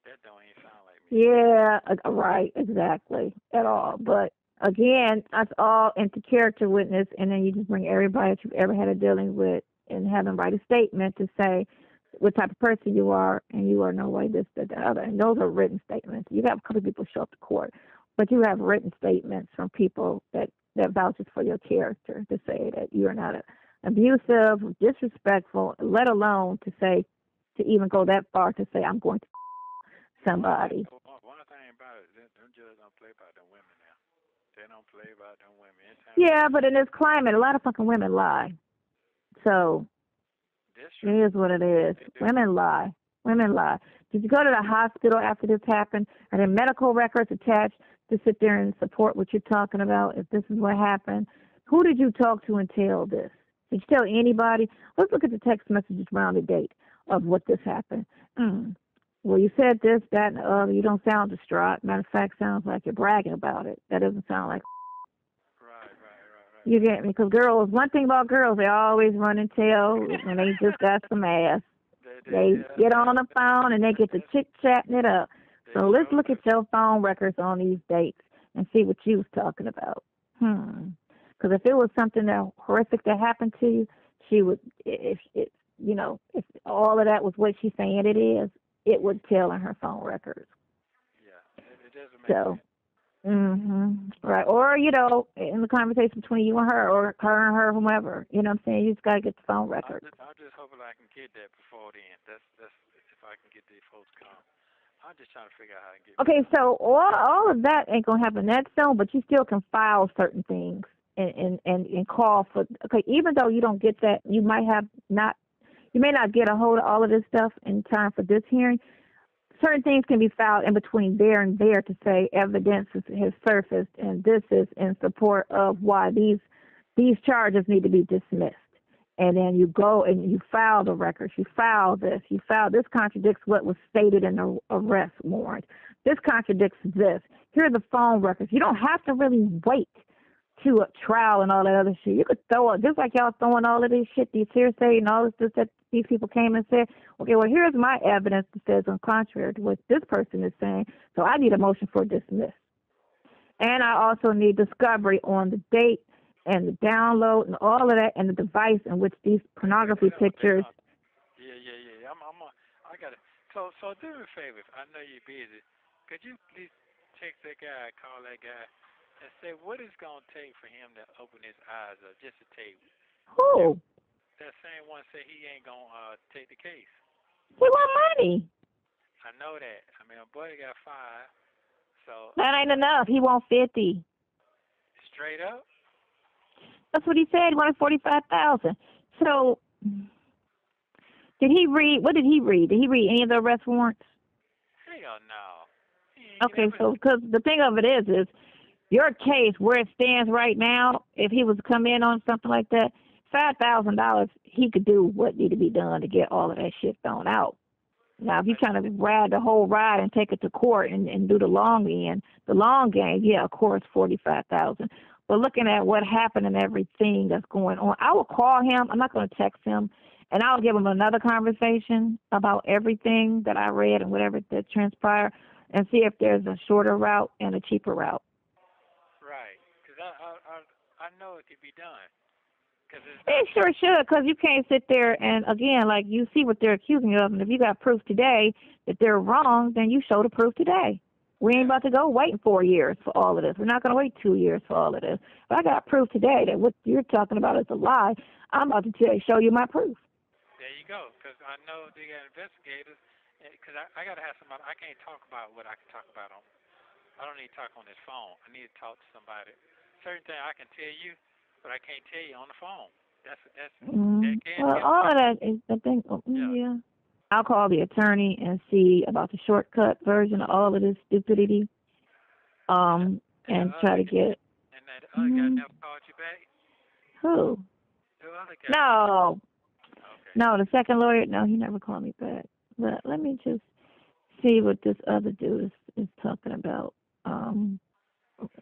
That don't even sound like me. Yeah, right, exactly, at all. But again, that's all into character witness, and then you just bring everybody that you've ever had a dealing with and have them write a statement to say what type of person you are, and you are no way this, that, the other. And those are written statements. You have a couple of people show up to court, but you have written statements from people that vouches for your character to say that you are not abusive, disrespectful, let alone to even go that far to say I'm going to somebody. One thing about it, them judges don't play about them women now. They don't play about them women. Yeah, but in this climate, a lot of fucking women lie. So it is what it is. Women lie. Did you go to the hospital after this happened? Are there medical records attached to sit there and support what you're talking about if this is what happened? Who did you talk to and tell this? Did you tell anybody? Let's look at the text messages around the date of what this happened. Well, you said this, that, and the other. You don't sound distraught. Matter of fact, sounds like you're bragging about it. That doesn't sound like. Right. You get me? Because girls, one thing about girls, they always run and tell when they just got some ass. They get on the phone and they get to chit-chatting it up. So let's look at your phone records on these dates and see what you was talking about. Because if it was something that horrific that happened to you, she would, if all of that was what she's saying it is, it would tell in her phone records. Yeah, it doesn't make sense. Right. Or, in the conversation between you and her, or her and her, whomever, you know what I'm saying? You just got to get the phone record. I'm just hoping I can get that before then. That's if I can get these folks come. I'm just trying to figure out how to get. Okay, so all of that ain't going to happen that soon, but you still can file certain things and call for, okay, even though you don't get that, you may not get a hold of all of this stuff in time for this hearing. Certain things can be filed in between there and there to say evidence has surfaced, and this is in support of why these charges need to be dismissed. And then you go and you file the records. You file this. This contradicts what was stated in the arrest warrant. This contradicts this. Here are the phone records. You don't have to really wait to a trial and all that other shit. You could throw it, just like y'all throwing all of this shit, these hearsay and all this that these people came and said, okay, well, here's my evidence that says on contrary to what this person is saying, so I need a motion for dismiss. And I also need discovery on the date and the download and all of that and the device in which these pornography pictures. Yeah. I got it. So do me a favor. I know you're busy. Could you please text that guy, call that guy, and say what it's going to take for him to open his eyes up, just to tell you. Who? That same one said he ain't going to take the case. He want money. I know that. I mean, my boy got 5, so. That ain't enough. He want 50. Straight up? That's what he said. He wanted 45,000. So, did he read? What did he read? Did he read any of the arrest warrants? Hell no. Okay, so because the thing of it is your case where it stands right now. If he was to come in on something like that, $5,000, he could do what need to be done to get all of that shit thrown out. Now, if you're trying to ride the whole ride and take it to court and do the long game, yeah, of course, 45,000. But looking at what happened and everything that's going on, I will call him. I'm not going to text him, and I'll give him another conversation about everything that I read and whatever that transpired, and see if there's a shorter route and a cheaper route. Right, because I know it could be done. It sure should, because you can't sit there and, again, like you see what they're accusing you of, and if you got proof today that they're wrong, then you show the proof today. We ain't about to go waiting 4 years for all of this. We're not going to wait 2 years for all of this. If I got proof today that what you're talking about is a lie, I'm about to show you my proof. There you go, because I know they got investigators, because I got to have somebody. I can't talk about what I can talk about on. I don't need to talk on this phone. I need to talk to somebody. Certain things I can tell you, but I can't tell you on the phone. Well, all of that is the thing. Yeah. I'll call the attorney and see about the shortcut version of all of this stupidity. And try to get. And that other guy never called you back? Who? The other guy. No. Okay. No, the second lawyer. No, he never called me back. But let me just see what this other dude is talking about.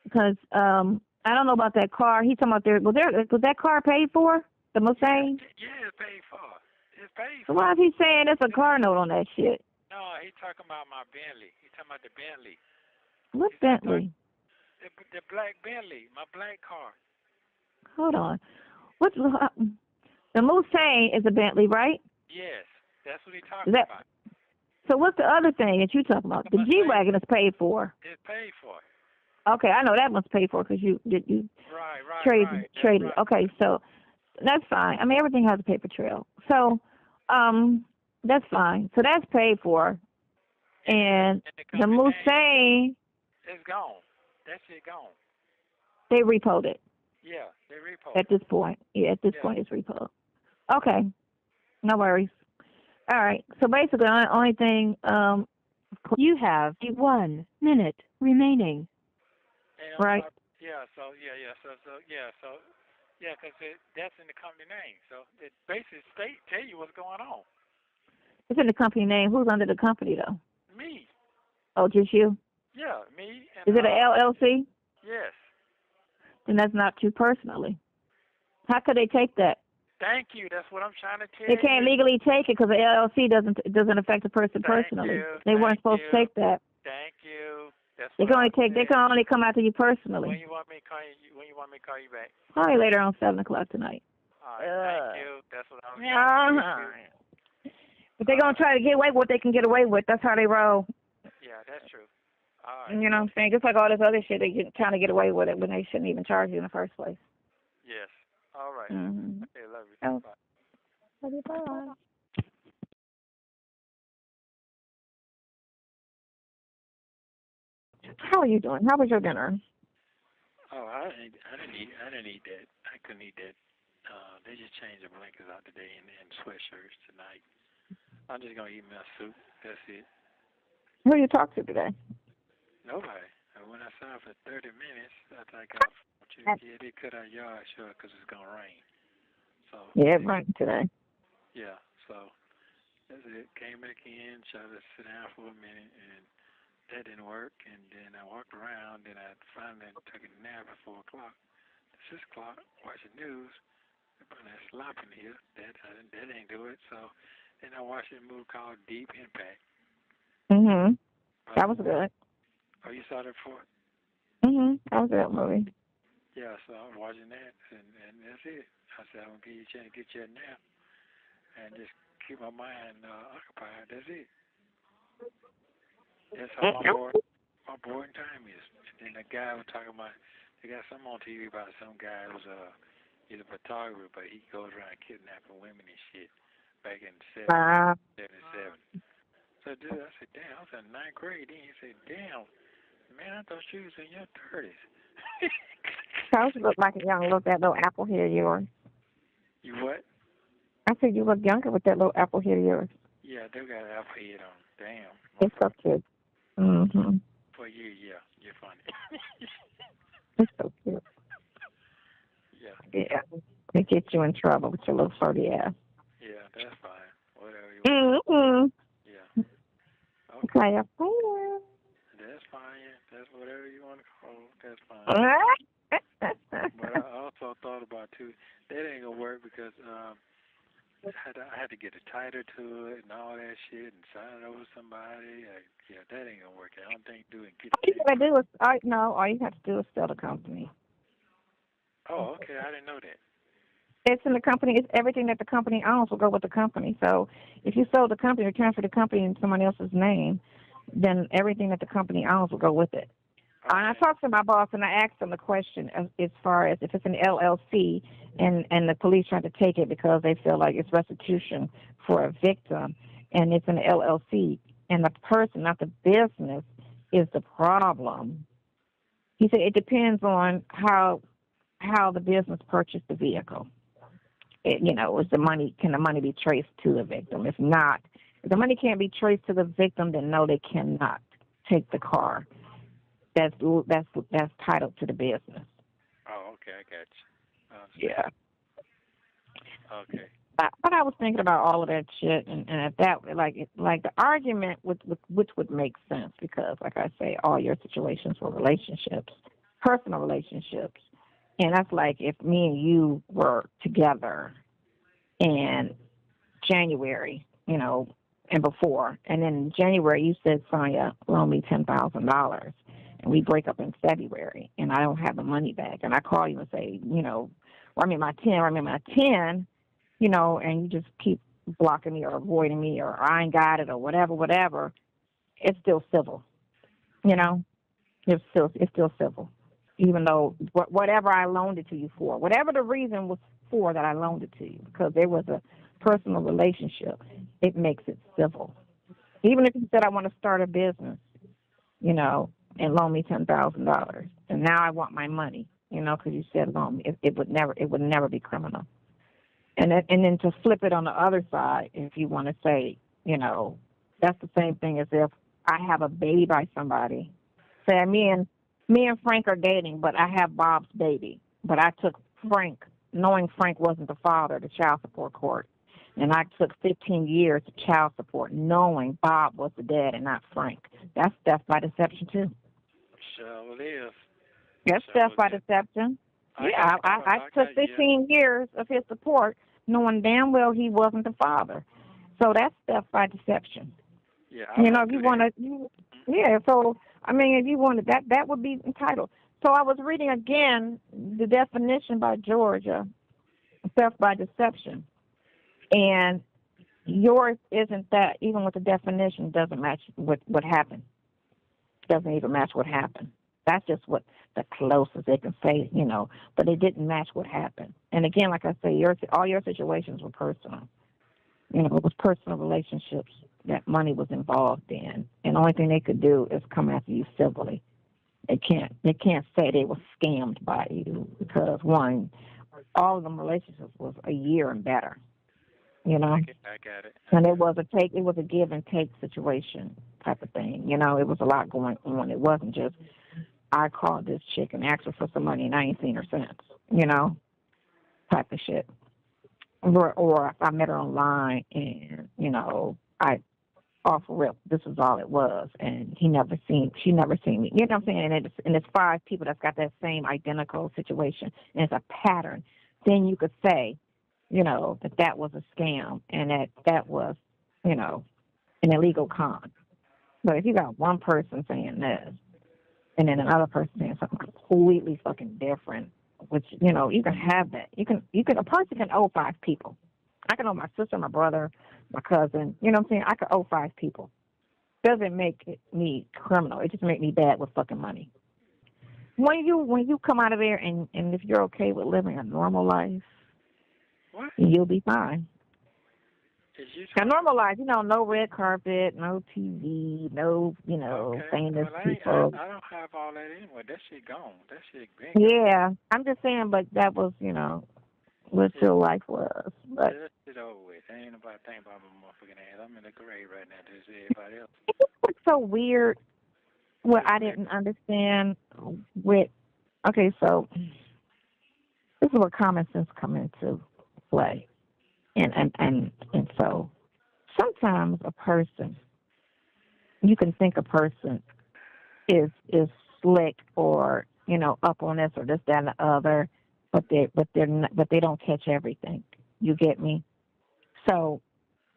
Because I don't know about that car. He's talking about was that car paid for? The Mustang? Yeah, it's paid for. It's paid So for. why is he saying there's a car note on that shit? No, he's talking about my Bentley. He's talking about the Bentley. What Bentley? The black Bentley, my black car. Hold on. The Mustang is a Bentley, right? Yes, that's what he's talking about. So what's the other thing that you talking about? The G-Wagon is paid for. It's paid for. Okay, I know that one's paid for because you traded. Right. Okay, so that's fine. I mean, everything has a paper trail. So, that's fine. So that's paid for. And the Mustang. It's gone. That shit gone. They repoed it. Yeah, they repoed it. At this point. Yeah, at this point it's repoed. Okay. No worries. All right. So basically, the only thing. You have 1 minute remaining. Right. So because that's in the company name. So it basically tell you what's going on. It's in the company name. Who's under the company though? Me. Oh, just you? Yeah, me. And, is it an LLC? Yes. Then that's not you personally. How could they take that? Thank you. That's what I'm trying to tell you. They can't legally take it because the LLC doesn't affect the person personally. They weren't supposed to take that. Thank you. That's They what can only I they said. can only come after you personally. When you want me to call you? When you want me to call you back? Probably later on 7 o'clock tonight. All right. Thank you. That's what I was trying to do. But they're gonna try to get away with what they can get away with. That's how they roll. Yeah, that's true. All right. You know what I'm saying? Just like all this other shit, they get trying to get away with it when they shouldn't even charge you in the first place. Yes. All right. Mm-hmm. Okay, love you. Oh. Bye. Love you. Bye. How are you doing? How was your dinner? Oh, I didn't eat that. I couldn't eat that. They just changed the blankets out today and sweatshirts tonight. I'm just gonna eat my soup. That's it. Who you talk to today? Nobody. And when I saw for 30 minutes, I think they cut our yard short because it's gonna rain. So Yeah, it rained today. yeah. So that's it. Came back in, tried to sit down for a minute, and that didn't work. And then I walked around, and I finally took a nap at 4 o'clock. 6 o'clock, watching news. That slop in here. That ain't do it. So then I watched a movie called Deep Impact. Mhm. That was good. Oh, you saw that before? Mhm. That was a good movie. Yeah, so I'm watching that, and that's it. I said I'm gonna give you a chance to get you a nap and just keep my mind occupied. That's it. That's how my boring time is. And then the guy was talking about, they got something on TV about some guy who was he's a photographer, but he goes around kidnapping women and shit back in the 77. So dude, I said, damn, I was in 9th grade. Then he said, damn, man, I thought you was in your 30s. Those look like a young look, that little apple hair of yours. You what? I said you look younger with that little apple hair of yours. Yeah, they got an apple head on. Damn. It's so cute. Mhm. For you, yeah, you're funny. It's so cute. Yeah. Yeah. It gets you in trouble with your little flirty ass. Yeah, that's fine. Whatever you want. Mhm. Yeah. Okay. Okay. That's fine. That's whatever you want to call it. That's fine. But I also thought about too, that ain't gonna work because I had to get a title to it and all that shit and sign it over to somebody. Yeah, that ain't gonna work. I don't think do it. All you gotta do is, all you have to do is sell the company. Oh, okay. I didn't know that. It's in the company. It's everything that the company owns will go with the company. So if you sold the company or transfer the company in someone else's name, then everything that the company owns will go with it. And I talked to my boss and I asked him the question as far as if it's an LLC and the police trying to take it because they feel like it's restitution for a victim and it's an LLC and the person, not the business, is the problem. He said it depends on how the business purchased the vehicle. Is the money, can the money be traced to the victim? If not, if the money can't be traced to the victim, then no, they cannot take the car. That's titled to the business. Oh, okay, I got you. Yeah. Okay. But I was thinking about all of that shit, and at that, like the argument which would make sense because, like I say, all your situations were relationships, personal relationships. And that's like if me and you were together in January, and before. And then in January you said, Sonya, loan me $10,000. And we break up in February and I don't have the money back. And I call you and say, run me my 10, and you just keep blocking me or avoiding me or I ain't got it or whatever. It's still civil. It's still civil. Even though whatever I loaned it to you for, whatever the reason was for that I loaned it to you, because there was a personal relationship, it makes it civil. Even if you said I want to start a business, and loan me $10,000, and now I want my money, because you said loan me, it would never be criminal. And then to flip it on the other side, if you want to say, that's the same thing as if I have a baby by somebody. Say me and Frank are dating, but I have Bob's baby. But I took Frank, knowing Frank wasn't the father, to child support court. And I took 15 years of child support, knowing Bob was the dad and not Frank. That's theft by deception, too. Sure it is. That's theft by deception. I took 15 years of his support, knowing damn well he wasn't the father. So that's theft by deception. Yeah, if you want to, so I mean, if you wanted that would be entitled. So I was reading again the definition by Georgia, theft by deception, and yours isn't that. Even with the definition, doesn't match what happened. Doesn't even match what happened. That's just what the closest they can say, but it didn't match what happened. And again, like I say, all your situations were personal. It was personal relationships that money was involved in, and the only thing they could do is come after you civilly. They can't say they were scammed by you because one, all of them relationships was a year and better. I got it. And it was a give and take situation type of thing. It was a lot going on. It wasn't just I called this chick and asked her for some money and I ain't seen her since, type of shit. Or if I met her online and, I off rip, this is all it was, and she never seen me. You know what I'm saying? And it's 5 people that's got that same identical situation, and it's a pattern. Then you could say, that was a scam and that was, an illegal con. But if you got one person saying this, and then another person saying something completely fucking different, which, you can have that. A person can owe 5 people. I can owe my sister, my brother, my cousin, you know what I'm saying? I could owe 5 people. Doesn't make me criminal. It just make me bad with fucking money. When you come out of there and if you're okay with living a normal life, what? You'll be fine. A normal life, no red carpet, no TV, no, famous people. I don't have all that anyway. That shit gone. That shit been gone. Yeah, I'm just saying, but that was, what your life was. But that shit over with. Ain't nobody thinking about my motherfucking ass. I'm in the grave right now. Just everybody else. It's so weird. What I didn't understand with. Okay, so this is where common sense come into play. And so sometimes a person, you can think a person is slick or up on this or this, that, and the other, but they don't catch everything. You get me? So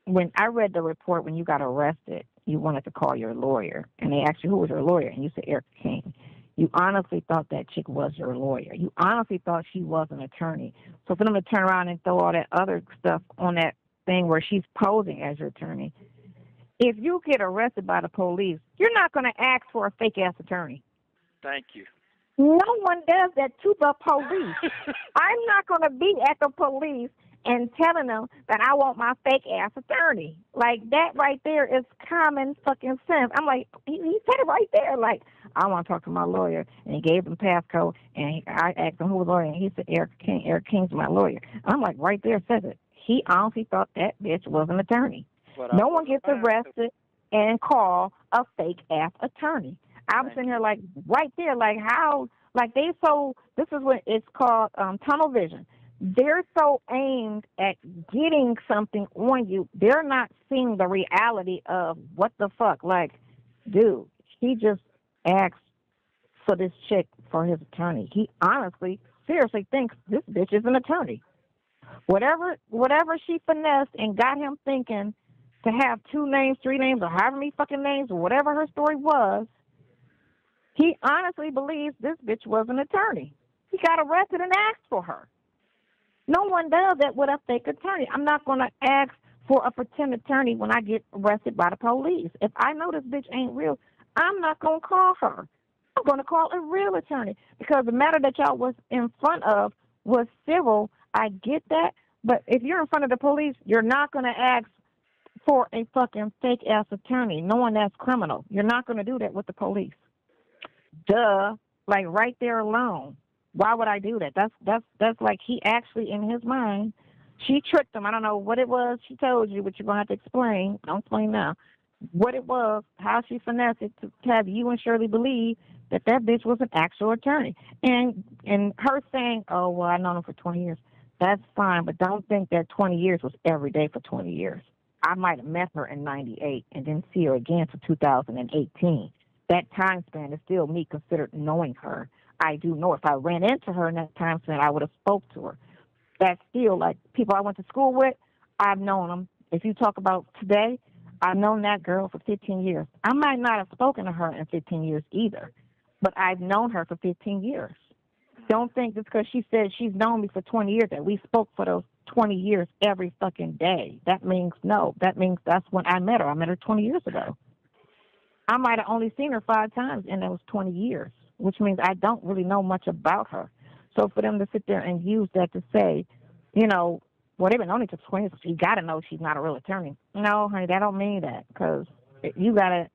when I read the report when you got arrested, you wanted to call your lawyer, and they asked you who was your lawyer, and you said Eric King. You honestly thought that chick was your lawyer. You honestly thought she was an attorney. So for them to turn around and throw all that other stuff on that thing where she's posing as your attorney, if you get arrested by the police, you're not going to ask for a fake-ass attorney. Thank you. No one does that to the police. I'm not going to be at the police and telling them that I want my fake-ass attorney. Like, that right there is common fucking sense. I'm like, he said it right there. Like, I want to talk to my lawyer. And he gave him passcode, and I asked him who was lawyer, and he said, Eric King. Eric King's my lawyer. I'm like, right there says it. He honestly thought that bitch was an attorney. No one gets arrested and call a fake-ass attorney. I was sitting here like, right there, like how, like this is what it's called tunnel vision. They're so aimed at getting something on you, they're not seeing the reality of what the fuck. Like, dude, he just asked for this chick for his attorney. He honestly, seriously thinks this bitch is an attorney. Whatever she finessed and got him thinking to have 2 names, 3 names, or however many fucking names, or whatever her story was, he honestly believes this bitch was an attorney. He got arrested and asked for her. No one does that with a fake attorney. I'm not going to ask for a pretend attorney when I get arrested by the police. If I know this bitch ain't real, I'm not going to call her. I'm going to call a real attorney because the matter that y'all was in front of was civil. I get that. But if you're in front of the police, you're not going to ask for a fucking fake-ass attorney, knowing that's criminal. You're not going to do that with the police. Duh. Like, right there alone. Why would I do that? That's like he actually, in his mind, she tricked him. I don't know what it was she told you, but you're going to have to explain. Don't explain now. What it was, how she finessed it to have you and Shirley believe that bitch was an actual attorney. And her saying, oh, well, I've known him for 20 years. That's fine, but don't think that 20 years was every day for 20 years. I might have met her in 98 and didn't see her again for 2018. That time span is still me considered knowing her. I do know if I ran into her in that time span, I would have spoke to her. That's still like people I went to school with, I've known them. If you talk about today, I've known that girl for 15 years. I might not have spoken to her in 15 years either, but I've known her for 15 years. Don't think just because she said she's known me for 20 years that we spoke for those 20 years every fucking day. That means no. That means that's when I met her. I met her 20 years ago. I might have only seen her 5 times in those 20 years, which means I don't really know much about her. So for them to sit there and use that to say, you know, well, they've been known each other for 20 years, so you got to know she's not a real attorney. No, honey, that don't mean that, because you got to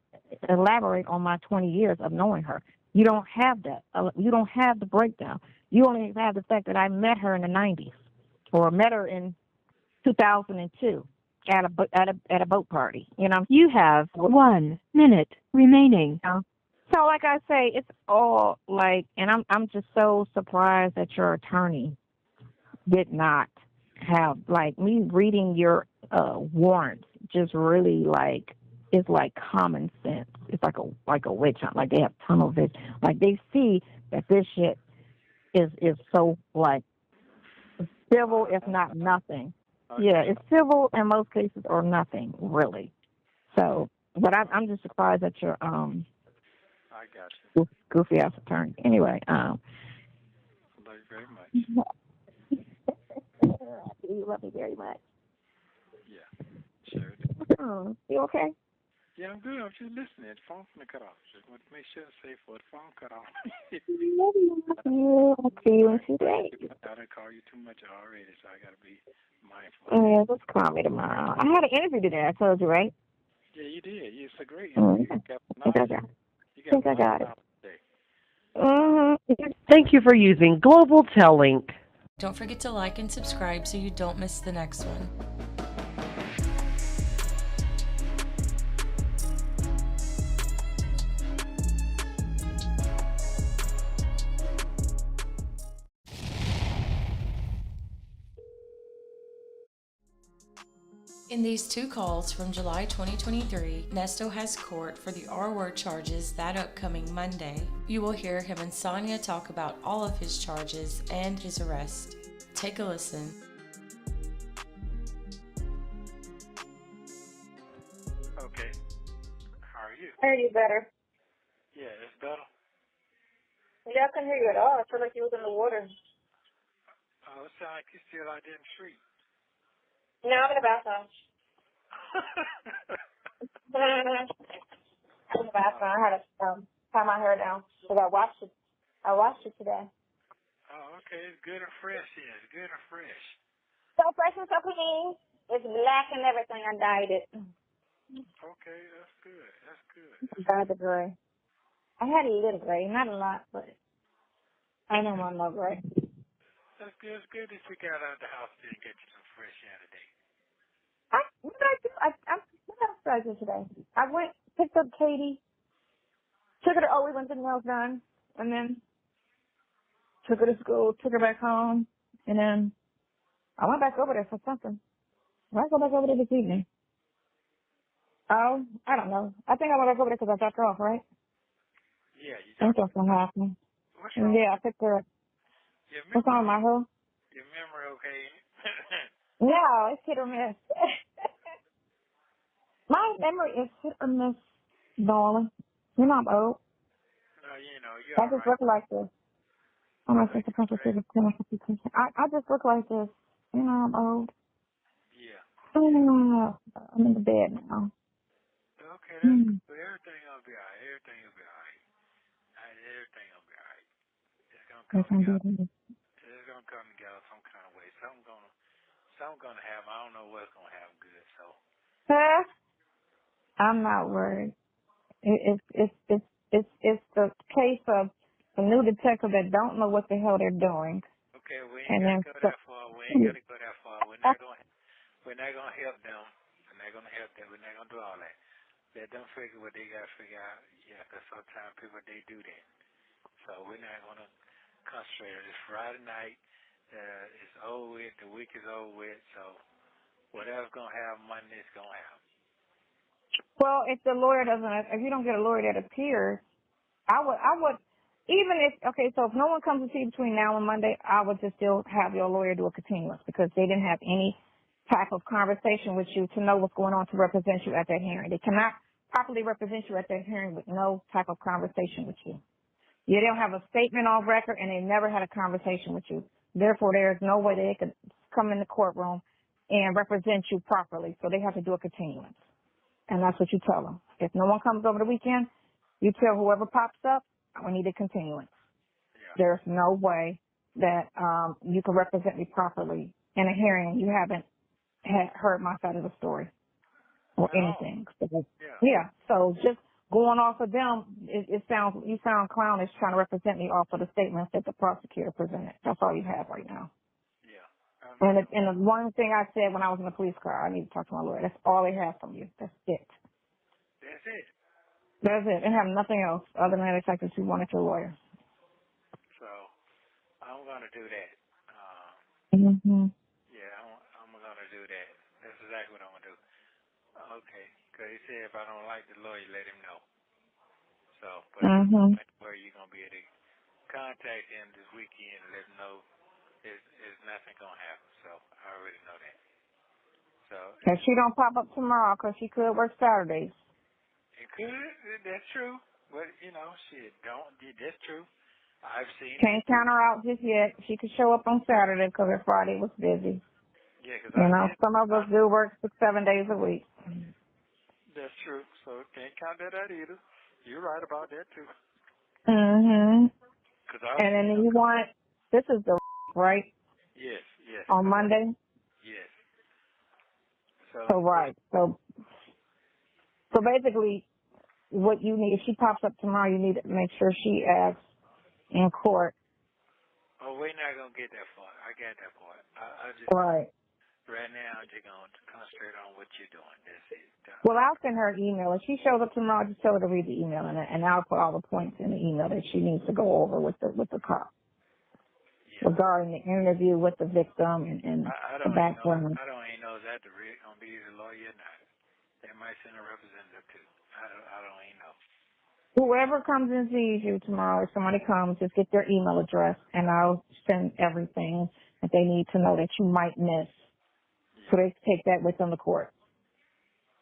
elaborate on my 20 years of knowing her. You don't have that. You don't have the breakdown. You only have the fact that I met her in the 90s or met her in 2002 at a boat party. You know, You have 1 minute remaining. So like I say, it's all like, and I'm just so surprised that your attorney did not have, like, me reading your warrants just really like, it's like common sense. It's like a witch hunt. Like they have tunnel vision. Like they see that this shit is so like civil, if not nothing. Yeah, it's civil in most cases or nothing really. So, but I'm just surprised at your I got you. goofy ass attorney. Anyway, Love you very much. You love me very much. Yeah, sure. You okay? Yeah, I'm good. I'm just listening. The phone's gonna cut off. Just want to make sure it's safe for the phone cut off. I'll see you in 2 days. I didn't call you too much already, so I gotta be mindful. Yeah, just call me tomorrow. I had an interview today. I told you, right? Yeah, you did. It's a great interview. I got it. Thank you for using Global Tel Link. Don't forget to like and subscribe so you don't miss the next one. In these 2 calls from July 2023, Ernesto has court for the R-word charges that upcoming Monday. You will hear him and Sonya talk about all of his charges and his arrest. Take a listen. Okay. How are you? I heard you better. Yeah, it's better. Yeah, I couldn't hear you at all. I feel like you was in the water. Oh, it sounds like you're still out there in the street. No, I'm in the bathroom. I'm in the bathroom. I had to tie my hair down because I washed it. I washed it today. Oh, okay. It's good and fresh. Yeah, it's good and fresh. So fresh and so clean. It's black and everything. I dyed it. Okay, that's good. That's good. Dyed the gray. I had a little gray, not a lot, but I don't want no gray. That's good. It's good that you got out of the house and get you some fresh air today. What did I do? What else did I do today? I went, picked up Katie, took her to, we went to the nails done, and then took her to school, took her back home, and then I went back over there for something. I might go back over there this evening. Oh, I don't know. I think I went back over there because I dropped her off, right? Yeah, you I think that's what happened. What's wrong? Yeah, I picked her up. What's wrong with my hair? Your memory okay? No, it's hit or miss. My memory is hit or miss, darling. You know I'm old. No, you know, you're I just look like this. I'm not supposed to I just look like this. You know I'm old. Yeah. I'm in the bed now. Okay, that's good. Everything will be all right. Everything will be all right. Everything will be all right. It's gonna come together. It's gonna come together some kind of way. Something gonna happen. I don't know what's gonna happen good. So. I'm not worried. It's the case of a new detective that don't know what the hell they're doing. Okay, we ain't gotta go that far. We ain't gotta go that far. We're not gonna help them. We're not gonna help them. We're not gonna do all that. Let them figure what they gotta figure out. Yeah, because sometimes people they do that. So we're not gonna concentrate on this Friday night. It's over with. The week is over with. So whatever's gonna happen Monday is gonna happen. Well, if you don't get a lawyer that appears, I would, even if, okay, so if no one comes to see you between now and Monday, I would just still have your lawyer do a continuance because they didn't have any type of conversation with you to know what's going on to represent you at that hearing. They cannot properly represent you at that hearing with no type of conversation with you. You don't have a statement on record, and they never had a conversation with you. Therefore, there is no way they could come in the courtroom and represent you properly. So they have to do a continuance. And that's what you tell them. If no one comes over the weekend, you tell whoever pops up, we need a continuance. Yeah. There's no way that you can represent me properly in a hearing. You haven't heard my side of the story or anything. So, yeah. So just going off of them, you sound clownish trying to represent me off of the statements that the prosecutor presented. That's all you have right now. Yeah. And the one thing I said when I was in the police car, I need to talk to my lawyer. That's all they have from you. That's it. That's it. That's it. They have nothing else other than the fact that you wanted your lawyer. So I'm gonna do that. Mm-hmm. Yeah, I'm gonna do that. That's exactly what I'm gonna do. Okay, because he said if I don't like the lawyer, let him know. So, but where you gonna be able to contact him this weekend and let him know is nothing gonna happen. So I already know that. So if she don't pop up tomorrow, because she could work Saturdays. It could. That's true. But shit, don't. That's true. I've seen. Can't count her out just yet. She could show up on Saturday because her Friday was busy. Yeah, because some of us do work 6-7 days a week. That's true. So can't count that out either. You're right about that too. Mhm. And then you want this is the right. Yes. On Monday. Yes. So right. So basically, what you need, if she pops up tomorrow, you need to make sure she asks in court. Oh, we're not gonna get that far. I got that part. I just right. Right now, I'm just gonna concentrate on what you're doing. That's it. Well, I'll send her an email. If she shows up tomorrow, just tell her to read the email, and I'll put all the points in the email that she needs to go over with the cop regarding the interview with the victim and the background. I don't even know if that's gonna be the lawyer or not. They might send a representative too. I don't even know. Whoever comes and sees you tomorrow, if somebody comes, just get their email address, and I'll send everything that they need to know that you might miss. So they take that with them to court.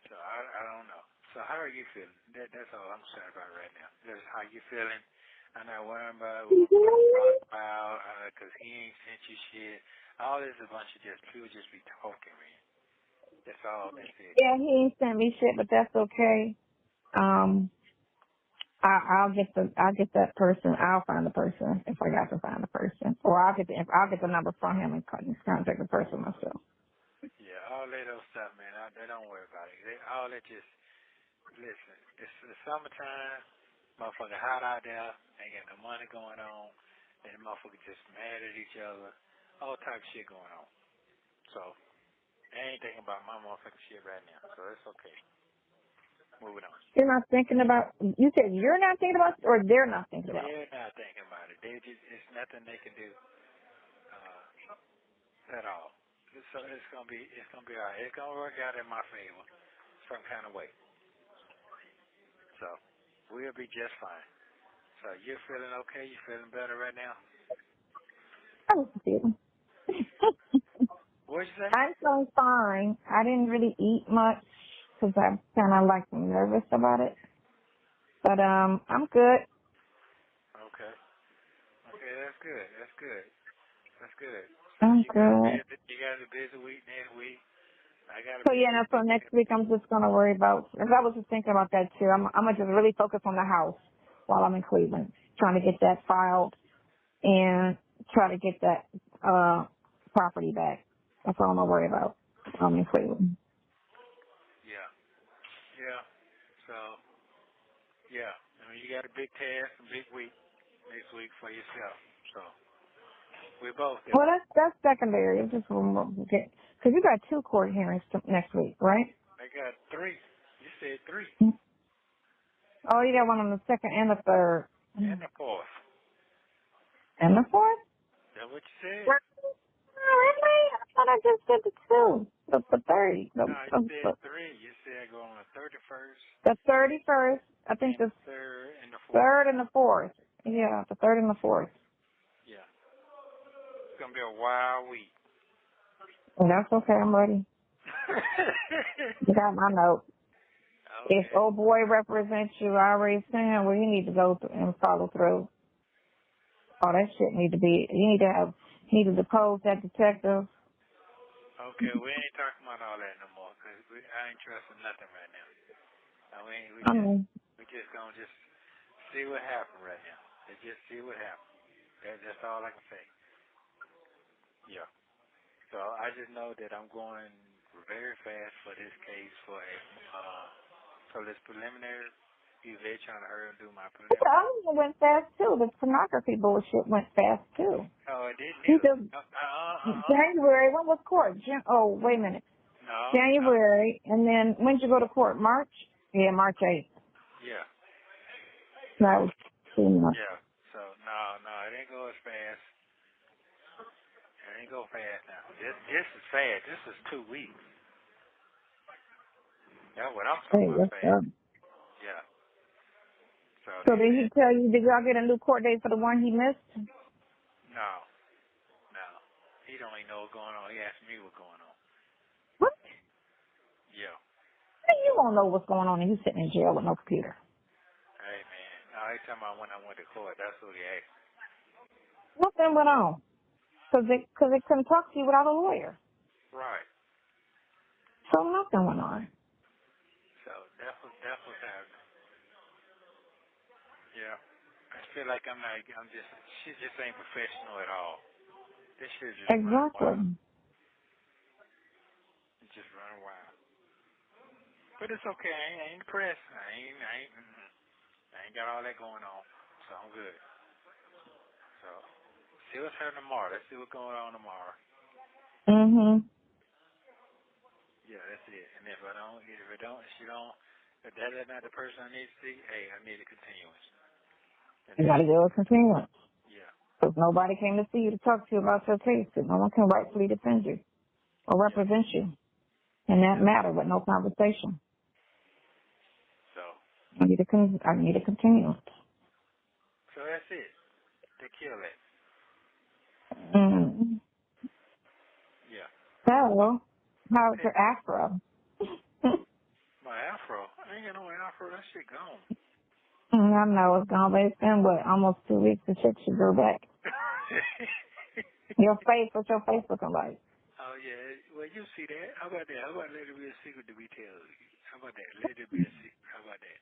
So I don't know. So how are you feeling? That's all I'm saying about right now. That's how you feeling. I'm not worrying about because he ain't sent you shit. All this is a bunch of people just be talking, man. That's all that's it. Yeah, he ain't sent me shit, but that's okay. I'll get that person. I'll find the person if I got to find the person, or I'll get the number from him and contact the person myself. Yeah, all that other stuff, man. They don't worry about it. All that just listen. It's the summertime. Motherfucker hot out there. Ain't got no money going on. And the motherfucker just mad at each other. All type of shit going on. So I ain't thinking about my motherfucking shit right now. So it's okay. Moving on. You're not thinking about. You said you're not thinking about, or they're not thinking about. They're not thinking about it. It's nothing they can do at all. So it's gonna be all right. It's gonna work out in my favor, some kind of way. So we'll be just fine. So you're feeling okay? You feeling better right now? I'm feeling. What'd you say? I'm feeling fine. I didn't really eat much because I'm kind of like nervous about it. But I'm good. Okay. Okay, that's good. That's good. That's good. So I'm you got a busy week next week. So next week I'm just gonna worry about. Cause I was just thinking about that too. I'm gonna just really focus on the house while I'm in Cleveland, trying to get that filed and try to get that property back. That's all I'm gonna worry about. I'm in Cleveland. Yeah. So I mean, you got a big task, a big week next week for yourself. So we both do. Well, that's secondary. It's just because you got 2 court hearings next week, right? I got 3. You said 3. Oh, you got one on the 2nd and the 3rd. And the 4th. And the 4th? Is that what you said? Really? I thought I just said the 2. The 30. No, you said 3. You said go on the 31st. The 31st. I think the 3rd and the 4th. 3rd and the 4th. Yeah, the 3rd and the 4th. Yeah. It's going to be a wild week. Well, that's okay. I'm ready. You got my note. Okay. If old boy represents you, I already saying, well, you need to go through and follow through. Oh, that shit need to be, you need to depose that detective. Okay, we ain't talking about all that no more, because I ain't trusting nothing right now. We just gonna just see what happens right now. Just see what happens. That's all I can say. Yeah. So I just know that I'm going very fast for this case for this preliminary. They trying to hurry and do my The preliminary. other one went fast too. The pornography bullshit went fast too. Oh, it didn't. January. When was court? Oh, wait a minute. No. January, and then when did you go to court? March? Yeah, March 8th. Yeah. That was 2 months. Yeah. So no, it didn't go as fast. It ain't go fast now. This is fast. This is 2 weeks. That's what I'm talking about fast. Yeah. So did he tell you, did y'all get a new court date for the one he missed? No. He don't even know what's going on. He asked me what's going on. What? Yeah. You won't know what's going on and you sitting in jail with no computer. Hey, man. No, he talking about when I went to court. That's what he asked. Nothing went on. Because they couldn't talk to you without a lawyer. Right. So nothing went on. So that's what's happening. Yeah. I feel like she just ain't professional at all. This shit just running wild. It's just running wild. But it's okay. I ain't depressed. I ain't got all that going on. So I'm good. So see what's happening tomorrow. Let's see what's going on tomorrow. Yeah, that's it. And if that's not the person I need to see, hey, I need a continuance. You got to do a continuance. Yeah. Because nobody came to see you to talk to you about your case. No one can rightfully defend you or represent you in that matter with no conversation. So I need a continuance. So that's it. They kill it. Yeah. So, how's your afro? My afro? I ain't got no afro. That shit gone. I know it's gone, but it's been, almost 2 weeks to shit you grew back. Your face, what's your face looking like? Oh, yeah. Well, you see that. How about that? How about let it be a secret to be told? How about that? Let it be a secret. How about that?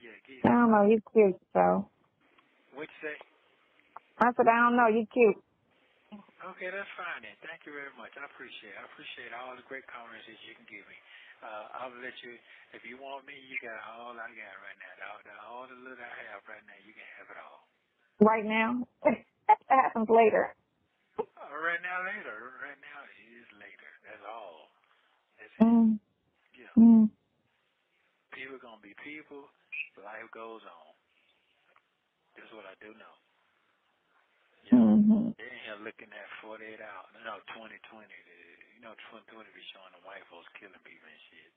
Yeah, I don't know. You cute, so. What'd you say? I said, I don't know. You cute. Okay, that's fine then. Thank you very much. I appreciate all the great comments that you can give me. I'll let you, if you want me, you got all I got right now. All the little I have right now, you can have it all. Right now? That happens later. Right now, later. Right now, it is later. That's all. That's it. Yeah. People going to be people. Life goes on. That's what I do know. Yeah. They in here looking at 48 hours. No, 2020. 2020 be showing the white folks killing people and shit.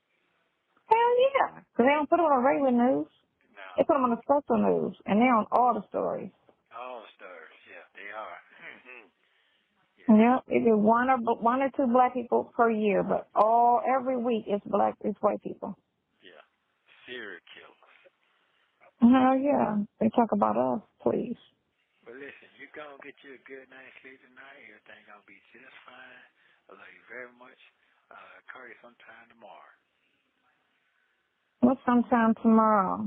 Hell yeah. Because they don't put them on the regular news. No. They put them on the special news. And they're on all the stories. All stars. Yeah, they are. Yeah, it is one or two black people per year, but every week it's white people. Yeah. Serial killers. Hell yeah. They talk about us, please. But listen, you gonna get you a good night's sleep tonight. Everything gonna be just fine. I love you very much. Call you sometime tomorrow. What's sometime tomorrow?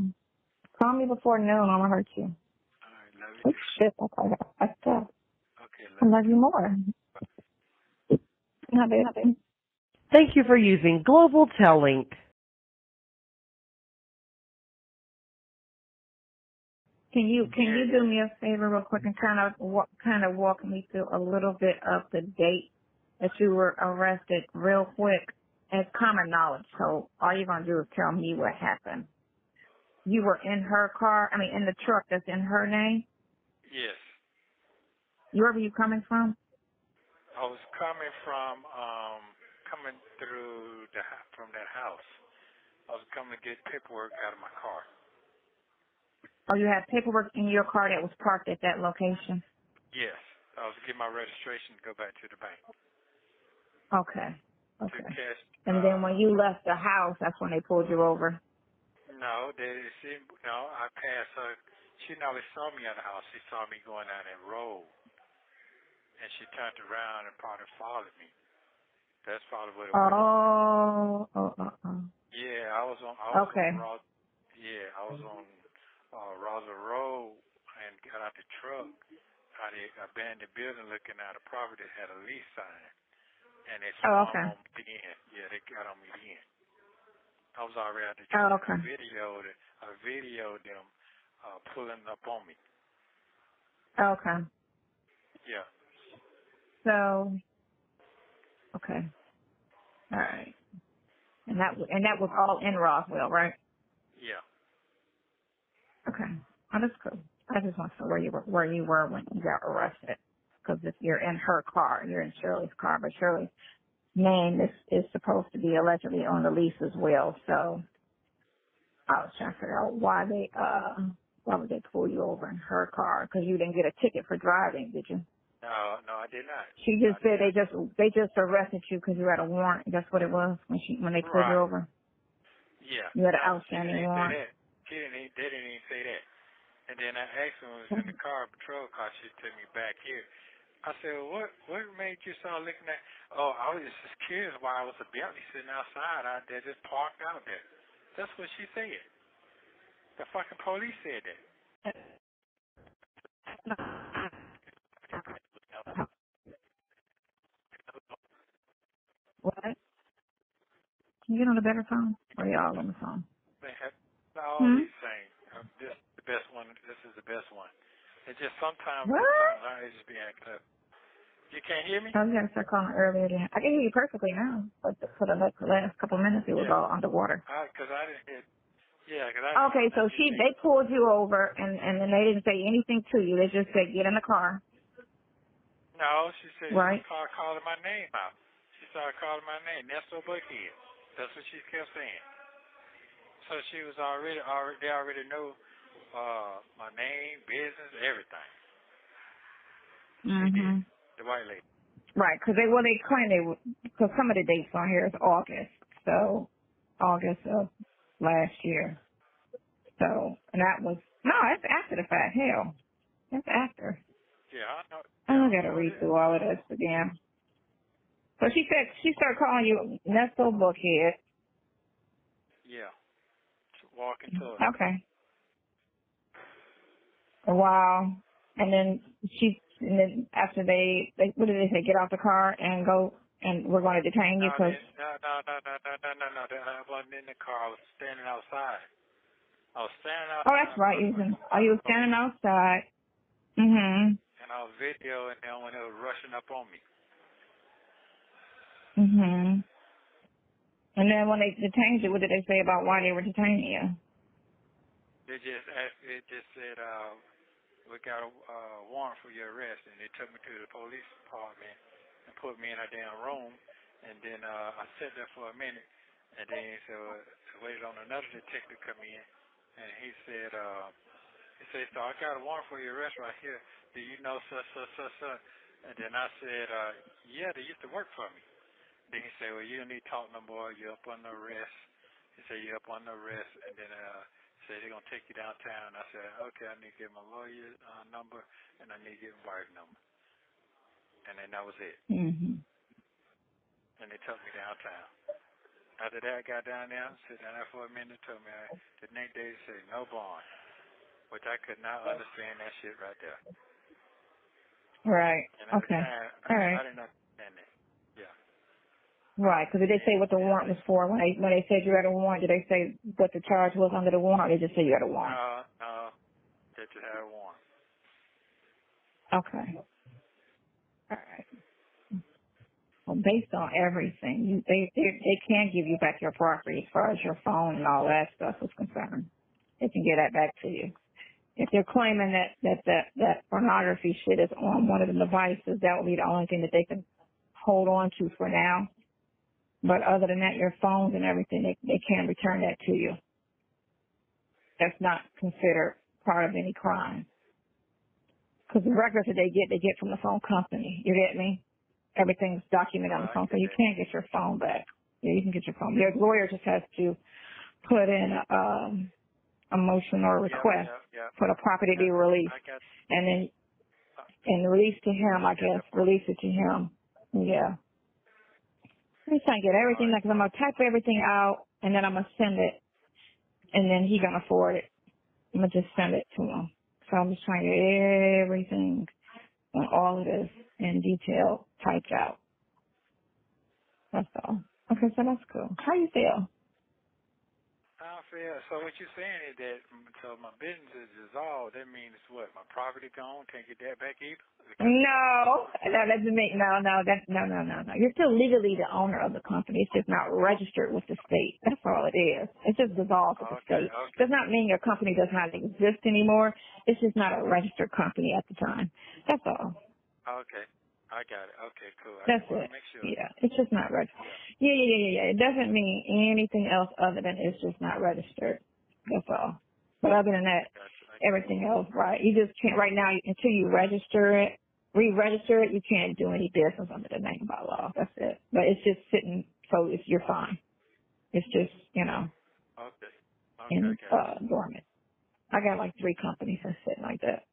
Call me before noon. I'm gonna hurt you. All right, love you. Shit, that's tough. Okay, I love you more. Nothing. Thank you for using Global Tellink. Can you do me a favor real quick and kind of walk me through a little bit of the date that you were arrested real quick? It's common knowledge, so all you're gonna do is tell me what happened. You were in her car, in the truck that's in her name? Yes. Where were you coming from? I was coming from through from that house. I was coming to get paperwork out of my car. Oh, you had paperwork in your car that was parked at that location? Yes. I was getting my registration to go back to the bank. Okay. Okay. catch. And then when you left the house, that's when they pulled you over. No, I passed her. She never saw me at the house. She saw me going down that road, and she turned around and probably followed me. That's probably what it was. Yeah, I was on Ross. Yeah, I was on Rosa Road and got out the truck. Out of the abandoned building, looking at a property that had a lease sign, and they swung on me again. Yeah, they got on me again. I was already at the truck. I videoed them pulling up on me. Okay. Yeah. So, okay. All right. And that was all in Roswell, right? Yeah. Okay. Oh, that's cool. I just want to know where you were when you got arrested. Because if you're in her car, you're in Shirley's car, but Shirley's name is supposed to be allegedly on the lease as well. So I was trying to figure out why would they pull you over in her car? Because you didn't get a ticket for driving, did you? No, I did not. She just said they just arrested you because you had a warrant. That's what it was when they pulled you over. Yeah. You had an outstanding warrant. They didn't even say that. And then I asked her when we was in the car, patrol car. She took me back here. I said, well, what made you start looking at? Oh, I was just curious why I was a Bentley sitting outside out there, just parked out there. That's what she said. The fucking police said that. What? Can you get on a better phone? Or are you all on the phone? They have all these things. This is the best one. This is the best one. It's just sometimes I just be acting up. You can't hear me? Oh, you got to start calling earlier. Then. I can hear you perfectly now, but for the last couple of minutes, it was all underwater. Because I didn't hear. Yeah, because Okay, so they pulled you over, and then they didn't say anything to you. They just said, get in the car. No, she said right. she started calling my name out. She started calling my name, Ernesto Buckhead. That's what she kept saying. So she was they already know my name, business, everything. She did. The white lady. Right, because they claim because some of the dates on here is August. So, August of last year. So, and that's after the fact. Hell, that's after. Yeah, I know. I gotta read through all of this again. So she started calling you Nesto Bookhead. Yeah. Walking to her. Okay. Wow. And then after what did they say? Get off the car and go, and we're going to detain you because. No. I wasn't in the car. I was standing outside. Oh, that's right. You were standing outside. Mhm. And I was videoing them when they were rushing up on me. Mhm. And then when they detained you, what did they say about why they were detaining you? They just asked. It just said, "We got a warrant for your arrest," and they took me to the police department and put me in a damn room. And then I sat there for a minute, and then so I waited on another detective to come in, and he said, "So I got a warrant for your arrest right here. Do you know such?" And then I said, "Yeah, they used to work for me." Then he said, "Well, you don't need to talk no more. You're up on the arrest." He said, "You're up on the arrest," and then said they're gonna take you downtown. I said, "Okay, I need to get my lawyer's number, and I need to get my wife number." And then that was it. Mhm. And they took me downtown. After that, I got down there, sit down there for a minute, told me the next day they said no bond, which I could not understand that shit right there. Right. And at the time, All right. I didn't understand that. Yeah. Right, because did they say what the warrant was for? When they said you had a warrant, did they say what the charge was under the warrant, or they just say you had a warrant? No, that you had a warrant. Okay. All right. Well, based on everything, they can give you back your property as far as your phone and all that stuff is concerned. They can get that back to you. If they're claiming that pornography shit is on one of the devices, that would be the only thing that they can hold on to for now. But other than that, your phones and everything, they can return that to you. That's not considered part of any crime. Because the records that they get from the phone company. You get me? everything's documented on the phone, so you can't get your phone back. Yeah, you can get your phone. Your lawyer just has to put in a motion or a request for the property to be released, and then release to him. I guess release it to him. Yeah. I'm trying to get everything because I'm gonna type everything out and then I'm gonna send it, and then he gonna forward it. I'm gonna just send it to him. So I'm just trying to get everything on all of this in detail typed out. That's all. Okay, so that's cool. How you feel? I feel, so what you're saying is that, so my business is dissolved, that means what, my property gone, can't get that back either? No, that doesn't make, no. You're still legally the owner of the company. It's just not registered with the state. That's all it is. It's just dissolved with the state. Does not mean your company does not exist anymore. It's just not a registered company at the time. That's all. Okay. I got it. Okay, cool. That's it. Make sure. Yeah, it's just not registered. Yeah. It doesn't mean anything else other than it's just not registered. That's all. But other than that, everything else, right? You just can't, right now, until you register it, re-register it, you can't do any business under the name by law. That's it. But it's just sitting, so you're fine. It's just, dormant. I got like 3 companies that's sitting like that.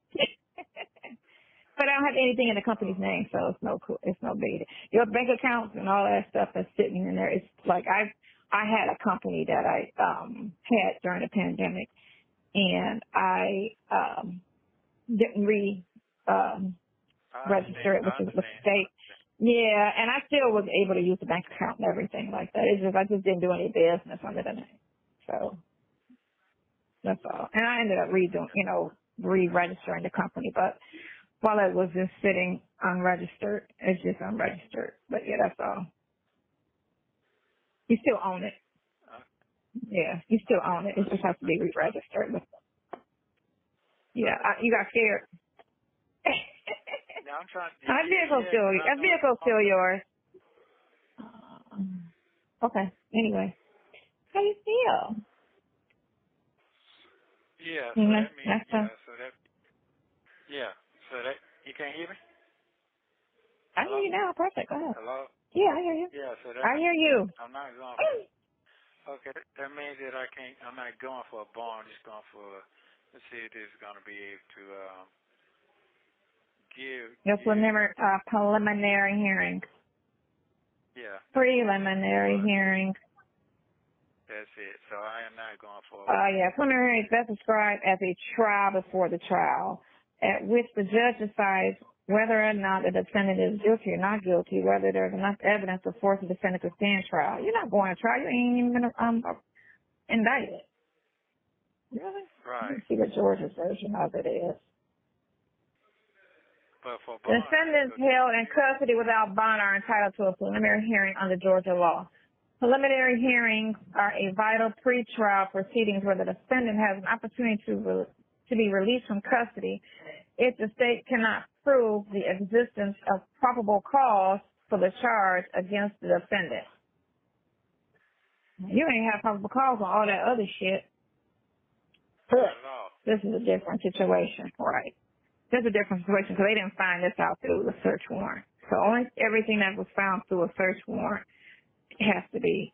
But I don't have anything in the company's name, so it's no big. Your bank accounts and all that stuff that's sitting in there, it's like I had a company that I had during the pandemic, and I didn't register it with the state. Yeah, and I still was able to use the bank account and everything like that. It's just I just didn't do any business under the name. So that's all. And I ended up re-registering the company, but while it was just sitting unregistered, it's just unregistered. But yeah, that's all. You still own it. Yeah, you still own it. It just has to be re-registered. Yeah, you got scared. No, I'm trying to. That vehicle's still yours. Okay. Anyway, how you feel? Yeah. So that means. So that you can't hear me? I hear you now. Perfect. Go ahead. Hello. Yeah, I hear you. Yeah. So that. I hear you. I'm not going. Okay. That means that I'm not going for a bond. I'm just going for. Let's see if this is going to be able to give. Your preliminary hearing. Yeah. Preliminary hearing. That's it. So I am not going for. Preliminary hearing is best described as a trial before the trial, at which the judge decides whether or not the defendant is guilty or not guilty, whether there's enough evidence to force the defendant to stand trial. You're not going to trial. You ain't even going to indict it. Really? Right. Let's see what Georgia's version of it is. But for the defendants held in custody without bond are entitled to a preliminary hearing under Georgia law. Preliminary hearings are a vital pre-trial proceedings where the defendant has an opportunity to be released from custody if the state cannot prove the existence of probable cause for the charge against the defendant. You ain't have probable cause on all that other shit. This is a different situation, right? This is a different situation because they didn't find this out through the search warrant. So everything that was found through a search warrant has to be,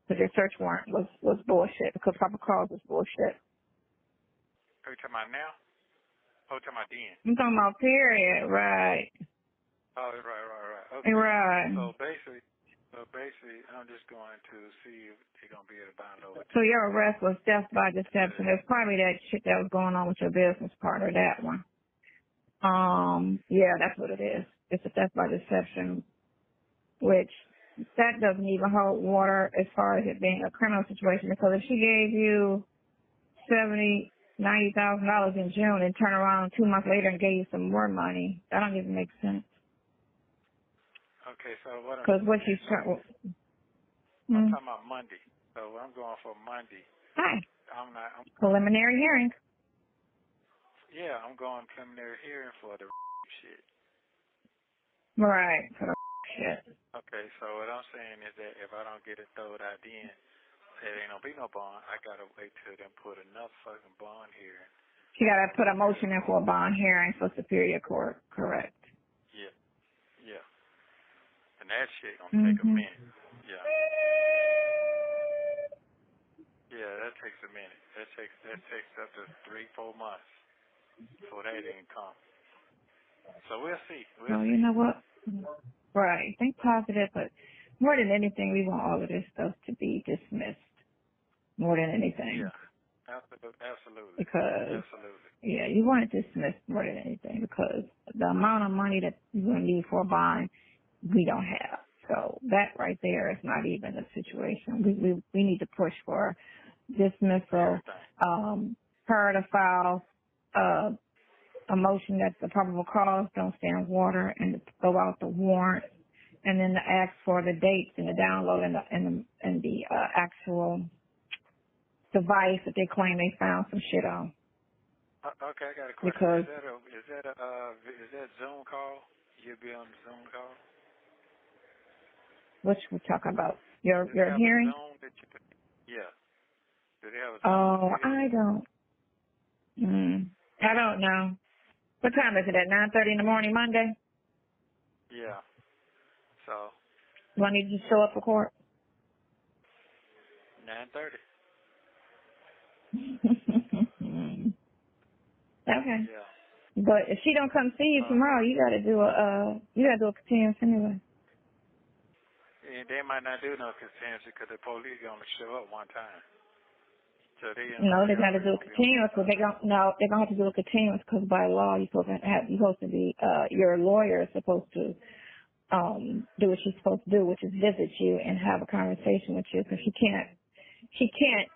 because your search warrant was bullshit, because probable cause was bullshit. Are you talking about now? Oh, you're talking about then? I'm talking about period, right. Oh, right. Okay. Right. So basically, I'm just going to see if they're going to be able to bind over. So your arrest was theft by deception. There's probably that shit that was going on with your business partner, that one. Yeah, that's what it is. It's a theft by deception, which that doesn't even hold water as far as it being a criminal situation, because if she gave you $90,000 in June and turn around 2 months later and gave you some more money, that don't even make sense. Okay, so what? Because what she's trying. I'm talking about Monday. So I'm going for Monday. Hi. I'm preliminary hearing. Yeah, I'm going preliminary hearing for the shit. Right, for the shit. Okay, so what I'm saying is that if I don't get it thrown out then, there ain't gonna be no bond. I gotta wait till them put another fucking bond hearing. She gotta put a motion in for a bond hearing for Superior Court, correct? Yeah. And that shit gonna take a minute. Yeah. Yeah, that takes a minute. That takes up to 3-4 months before that even comes. So we'll see. Well, you know what? Right. Think positive, but more than anything, we want all of this stuff to be dismissed. More than anything. Yeah. Absolutely. Because, absolutely. Yeah, you want it dismissed more than anything because the amount of money that you're going to need for a bond, we don't have. So that right there is not even a situation. We need to push for dismissal, her to file a motion that the probable cause don't stand water and to throw out the warrant and then to ask for the dates and the download and the actual device that they claim they found some shit on. Okay, I got a question. Because is that Zoom call? You'll be on the Zoom call? What you talking about? Your hearing? Yeah. Do they have a Zoom? Oh, I don't know. What time is it? At 9:30 in the morning Monday? Yeah. So. Do I need you to show up for court? 9:30. Okay. Yeah. But if she don't come see you tomorrow, you gotta do a continuance anyway. Yeah, they might not do no continuance because the police gonna show up one time. So they gotta do a continuance. So they're gonna have to do a continuance because by law you're supposed to be your lawyer is supposed to do what she's supposed to do, which is visit you and have a conversation with you. Because she can't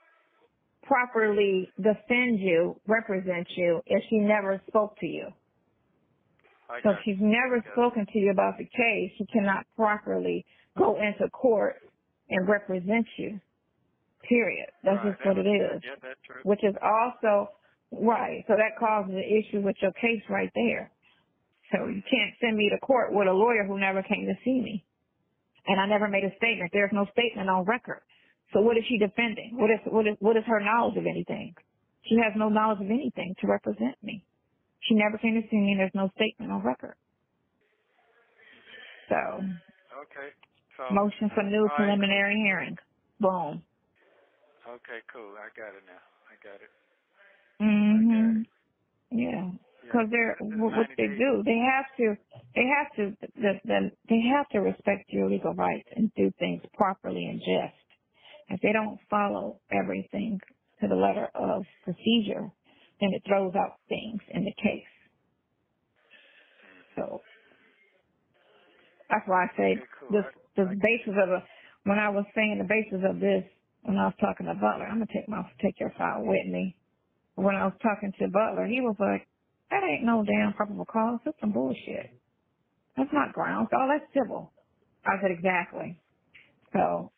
properly defend you, represent you, if she never spoke to you. So if she's never spoken to you about the case, she cannot properly go into court and represent you. Period. That's just what it is. Yeah, that's true. Which is also, right, so that causes an issue with your case right there. So you can't send me to court with a lawyer who never came to see me. And I never made a statement. There's no statement on record. So what is she defending? What is her knowledge of anything? She has no knowledge of anything to represent me. She never came to see me and there's no statement on record. So. Okay. So. Motion for new preliminary hearing. Boom. Okay, cool. I got it now. I got it. Mhm. Yeah. Because what they do, they have to respect your legal rights and do things properly and just. If they don't follow everything to the letter of procedure, then it throws out things in the case. So that's why I say the basis of when I was saying the basis of this, when I was talking to Butler, I'm gonna take your file with me. When I was talking to Butler, he was like, "That ain't no damn probable cause. That's some bullshit. That's not grounds. Oh, that's civil." I said, exactly. So.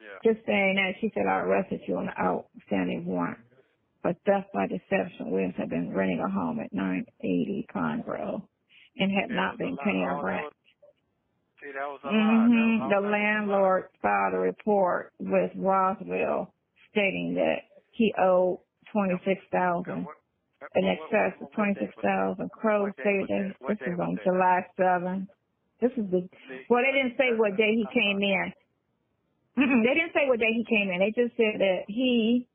Yeah. Just saying that, she said, I arrested you on the outstanding warrant for theft by deception. Williams had been renting a home at 980 Conroe and had not been paying rent. That was a lie. The landlord filed a report with Roswell stating that he owed $26,000. In excess of $26,000. Crow stated that this was on July 7th. They didn't say what day he came in. They didn't say what day he came in. They just said that he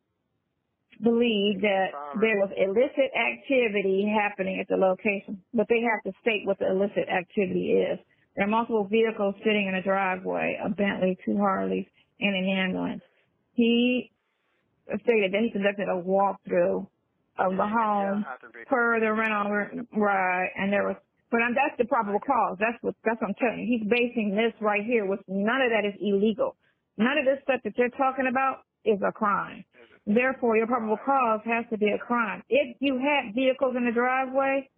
believed that there was illicit activity happening at the location. But they have to state what the illicit activity is. There are multiple vehicles sitting in a driveway, a Bentley, 2 Harleys, and an ambulance. He stated that he conducted a walkthrough of the home per the rental right, and there was. But that's the probable cause. That's what I'm telling you. He's basing this right here, which none of that is illegal. None of this stuff that you're talking about is a crime. Therefore, your probable cause has to be a crime. If you had vehicles in the driveway,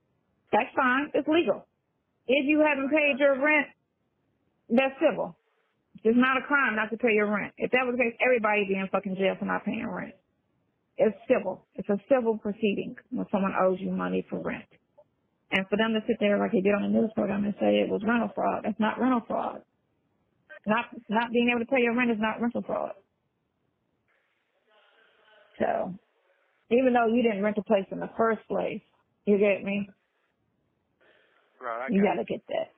that's fine. It's legal. If you haven't paid your rent, that's civil. It's not a crime not to pay your rent. If that was the case, everybody would be in fucking jail for not paying rent. It's civil. It's a civil proceeding when someone owes you money for rent. And for them to sit there like they did on the news program and say it was rental fraud, that's not rental fraud. Not being able to pay your rent is not rental fraud. So, even though you didn't rent the place in the first place, you get me? Right. You gotta get that.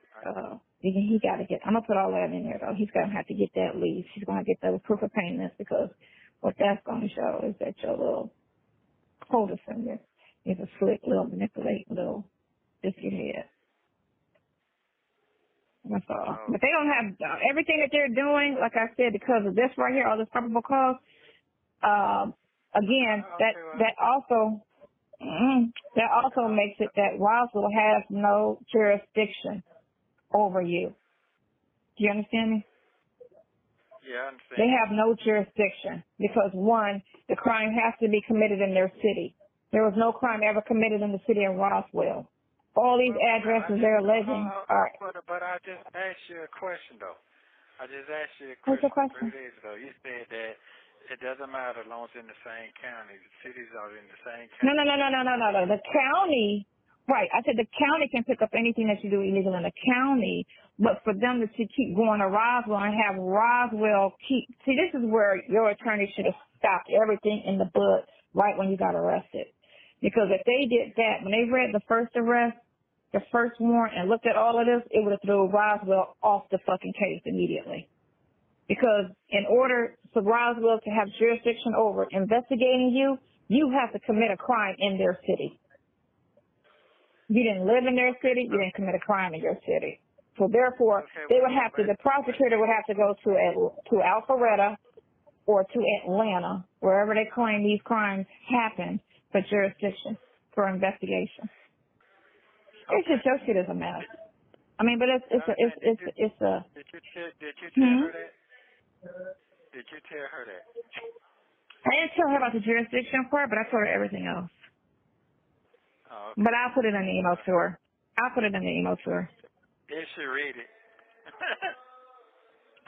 He got to get. I'm gonna put all that in there though. He's gonna have to get that lease. He's gonna get the proof of payment because what that's gonna show is that your little holder finger is a slick little manipulating little biscuit head. That's all. But they don't have everything that they're doing. Like I said, because of this right here, all this probable cause. Again, that also makes it that Roswell has no jurisdiction over you. Do you understand me? Yeah, I understand. They have no jurisdiction because, one, the crime has to be committed in their city. There was no crime ever committed in the city of Roswell. All these addresses they're alleging are... But I just asked you a question, though. I just asked you a question, What's your question? 3 days ago. You said that it doesn't matter as long as it's in the same county. The cities are in the same county. No. The county... Right. I said the county can pick up anything that you do illegal in the county, but for them to keep going to Roswell and have Roswell keep... See, this is where your attorney should have stopped everything in the bud right when you got arrested. Because if they did that, when they read the first arrest, the first warrant, and looked at all of this, it would have threw Roswell off the fucking case immediately. Because in order for Roswell to have jurisdiction over investigating you, you have to commit a crime in their city. You didn't live in their city, you didn't commit a crime in your city. So therefore, they would have to, the prosecutor would have to go to Alpharetta or to Atlanta, wherever they claim these crimes happen, for jurisdiction, for investigation. It's just, your shit is a mess. I mean, but it's a. Did you tell her that? Did you tell her that? I didn't tell her about the jurisdiction part, but I told her everything else. Oh, okay. But I'll put it in the email to her. Did she read it?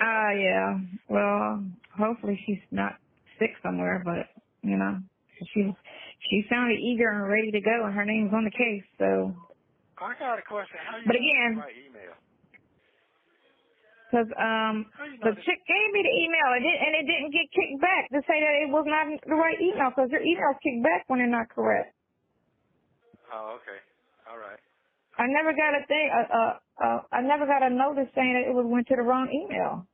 Yeah. Well, hopefully she's not sick somewhere, but, you know, she sounded eager and ready to go, and her name's on the case, so. I got a question. How you but again, my email? Because the chick gave me the email, and it didn't get kicked back to say that it was not the right email, because your emails kick back when they're not correct. Oh, okay. All right. I never got a thing. I never got a notice saying that it went to the wrong email.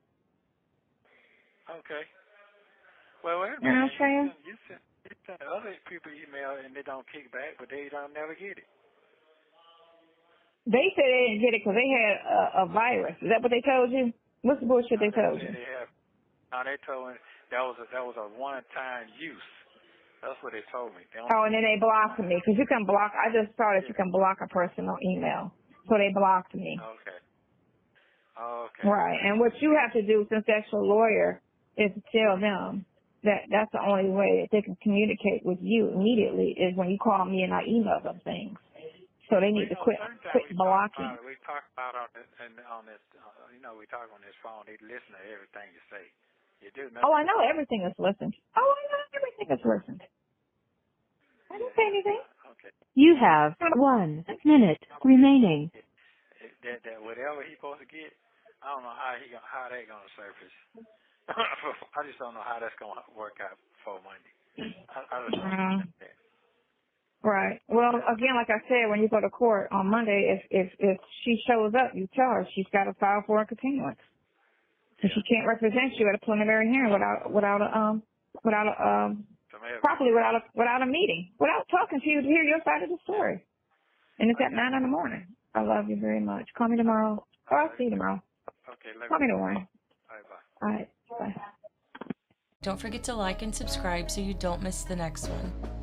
Okay. Well, wait a minute. You know what I'm saying? You send other people email and they don't kick back, but they don't never get it. They said they didn't get it because they had a virus. Is that what they told you? What's the bullshit they told you? They told me that was a one-time use. That's what they told me. Oh, and then they blocked me because you can block. I just saw that you can block a person on email, so they blocked me. Okay. Okay. Right, and what you have to do, since that's your lawyer, is to tell them that that's the only way that they can communicate with you immediately is when you call me and I email them things. So they need to quit blocking. We talk about on this, we talk on this phone. They listen to everything you say. You do know. Oh, I know everything is listened. I didn't say anything. Okay. You have 1 minute remaining. That whatever he's supposed to get, I don't know how they gonna surface. I just don't know how that's gonna work out for Monday. I just don't understand that. Right. Well, again, like I said, when you go to court on Monday, if she shows up, you tell her she's got to file for a continuance. Because she can't represent you at a preliminary hearing without a meeting, without talking to you to hear your side of the story. And it's at 9 in the morning. I love you very much. Call me tomorrow. Or I'll see you tomorrow. Okay. Call me tomorrow. All right, bye. All right. Bye. Don't forget to like and subscribe so you don't miss the next one.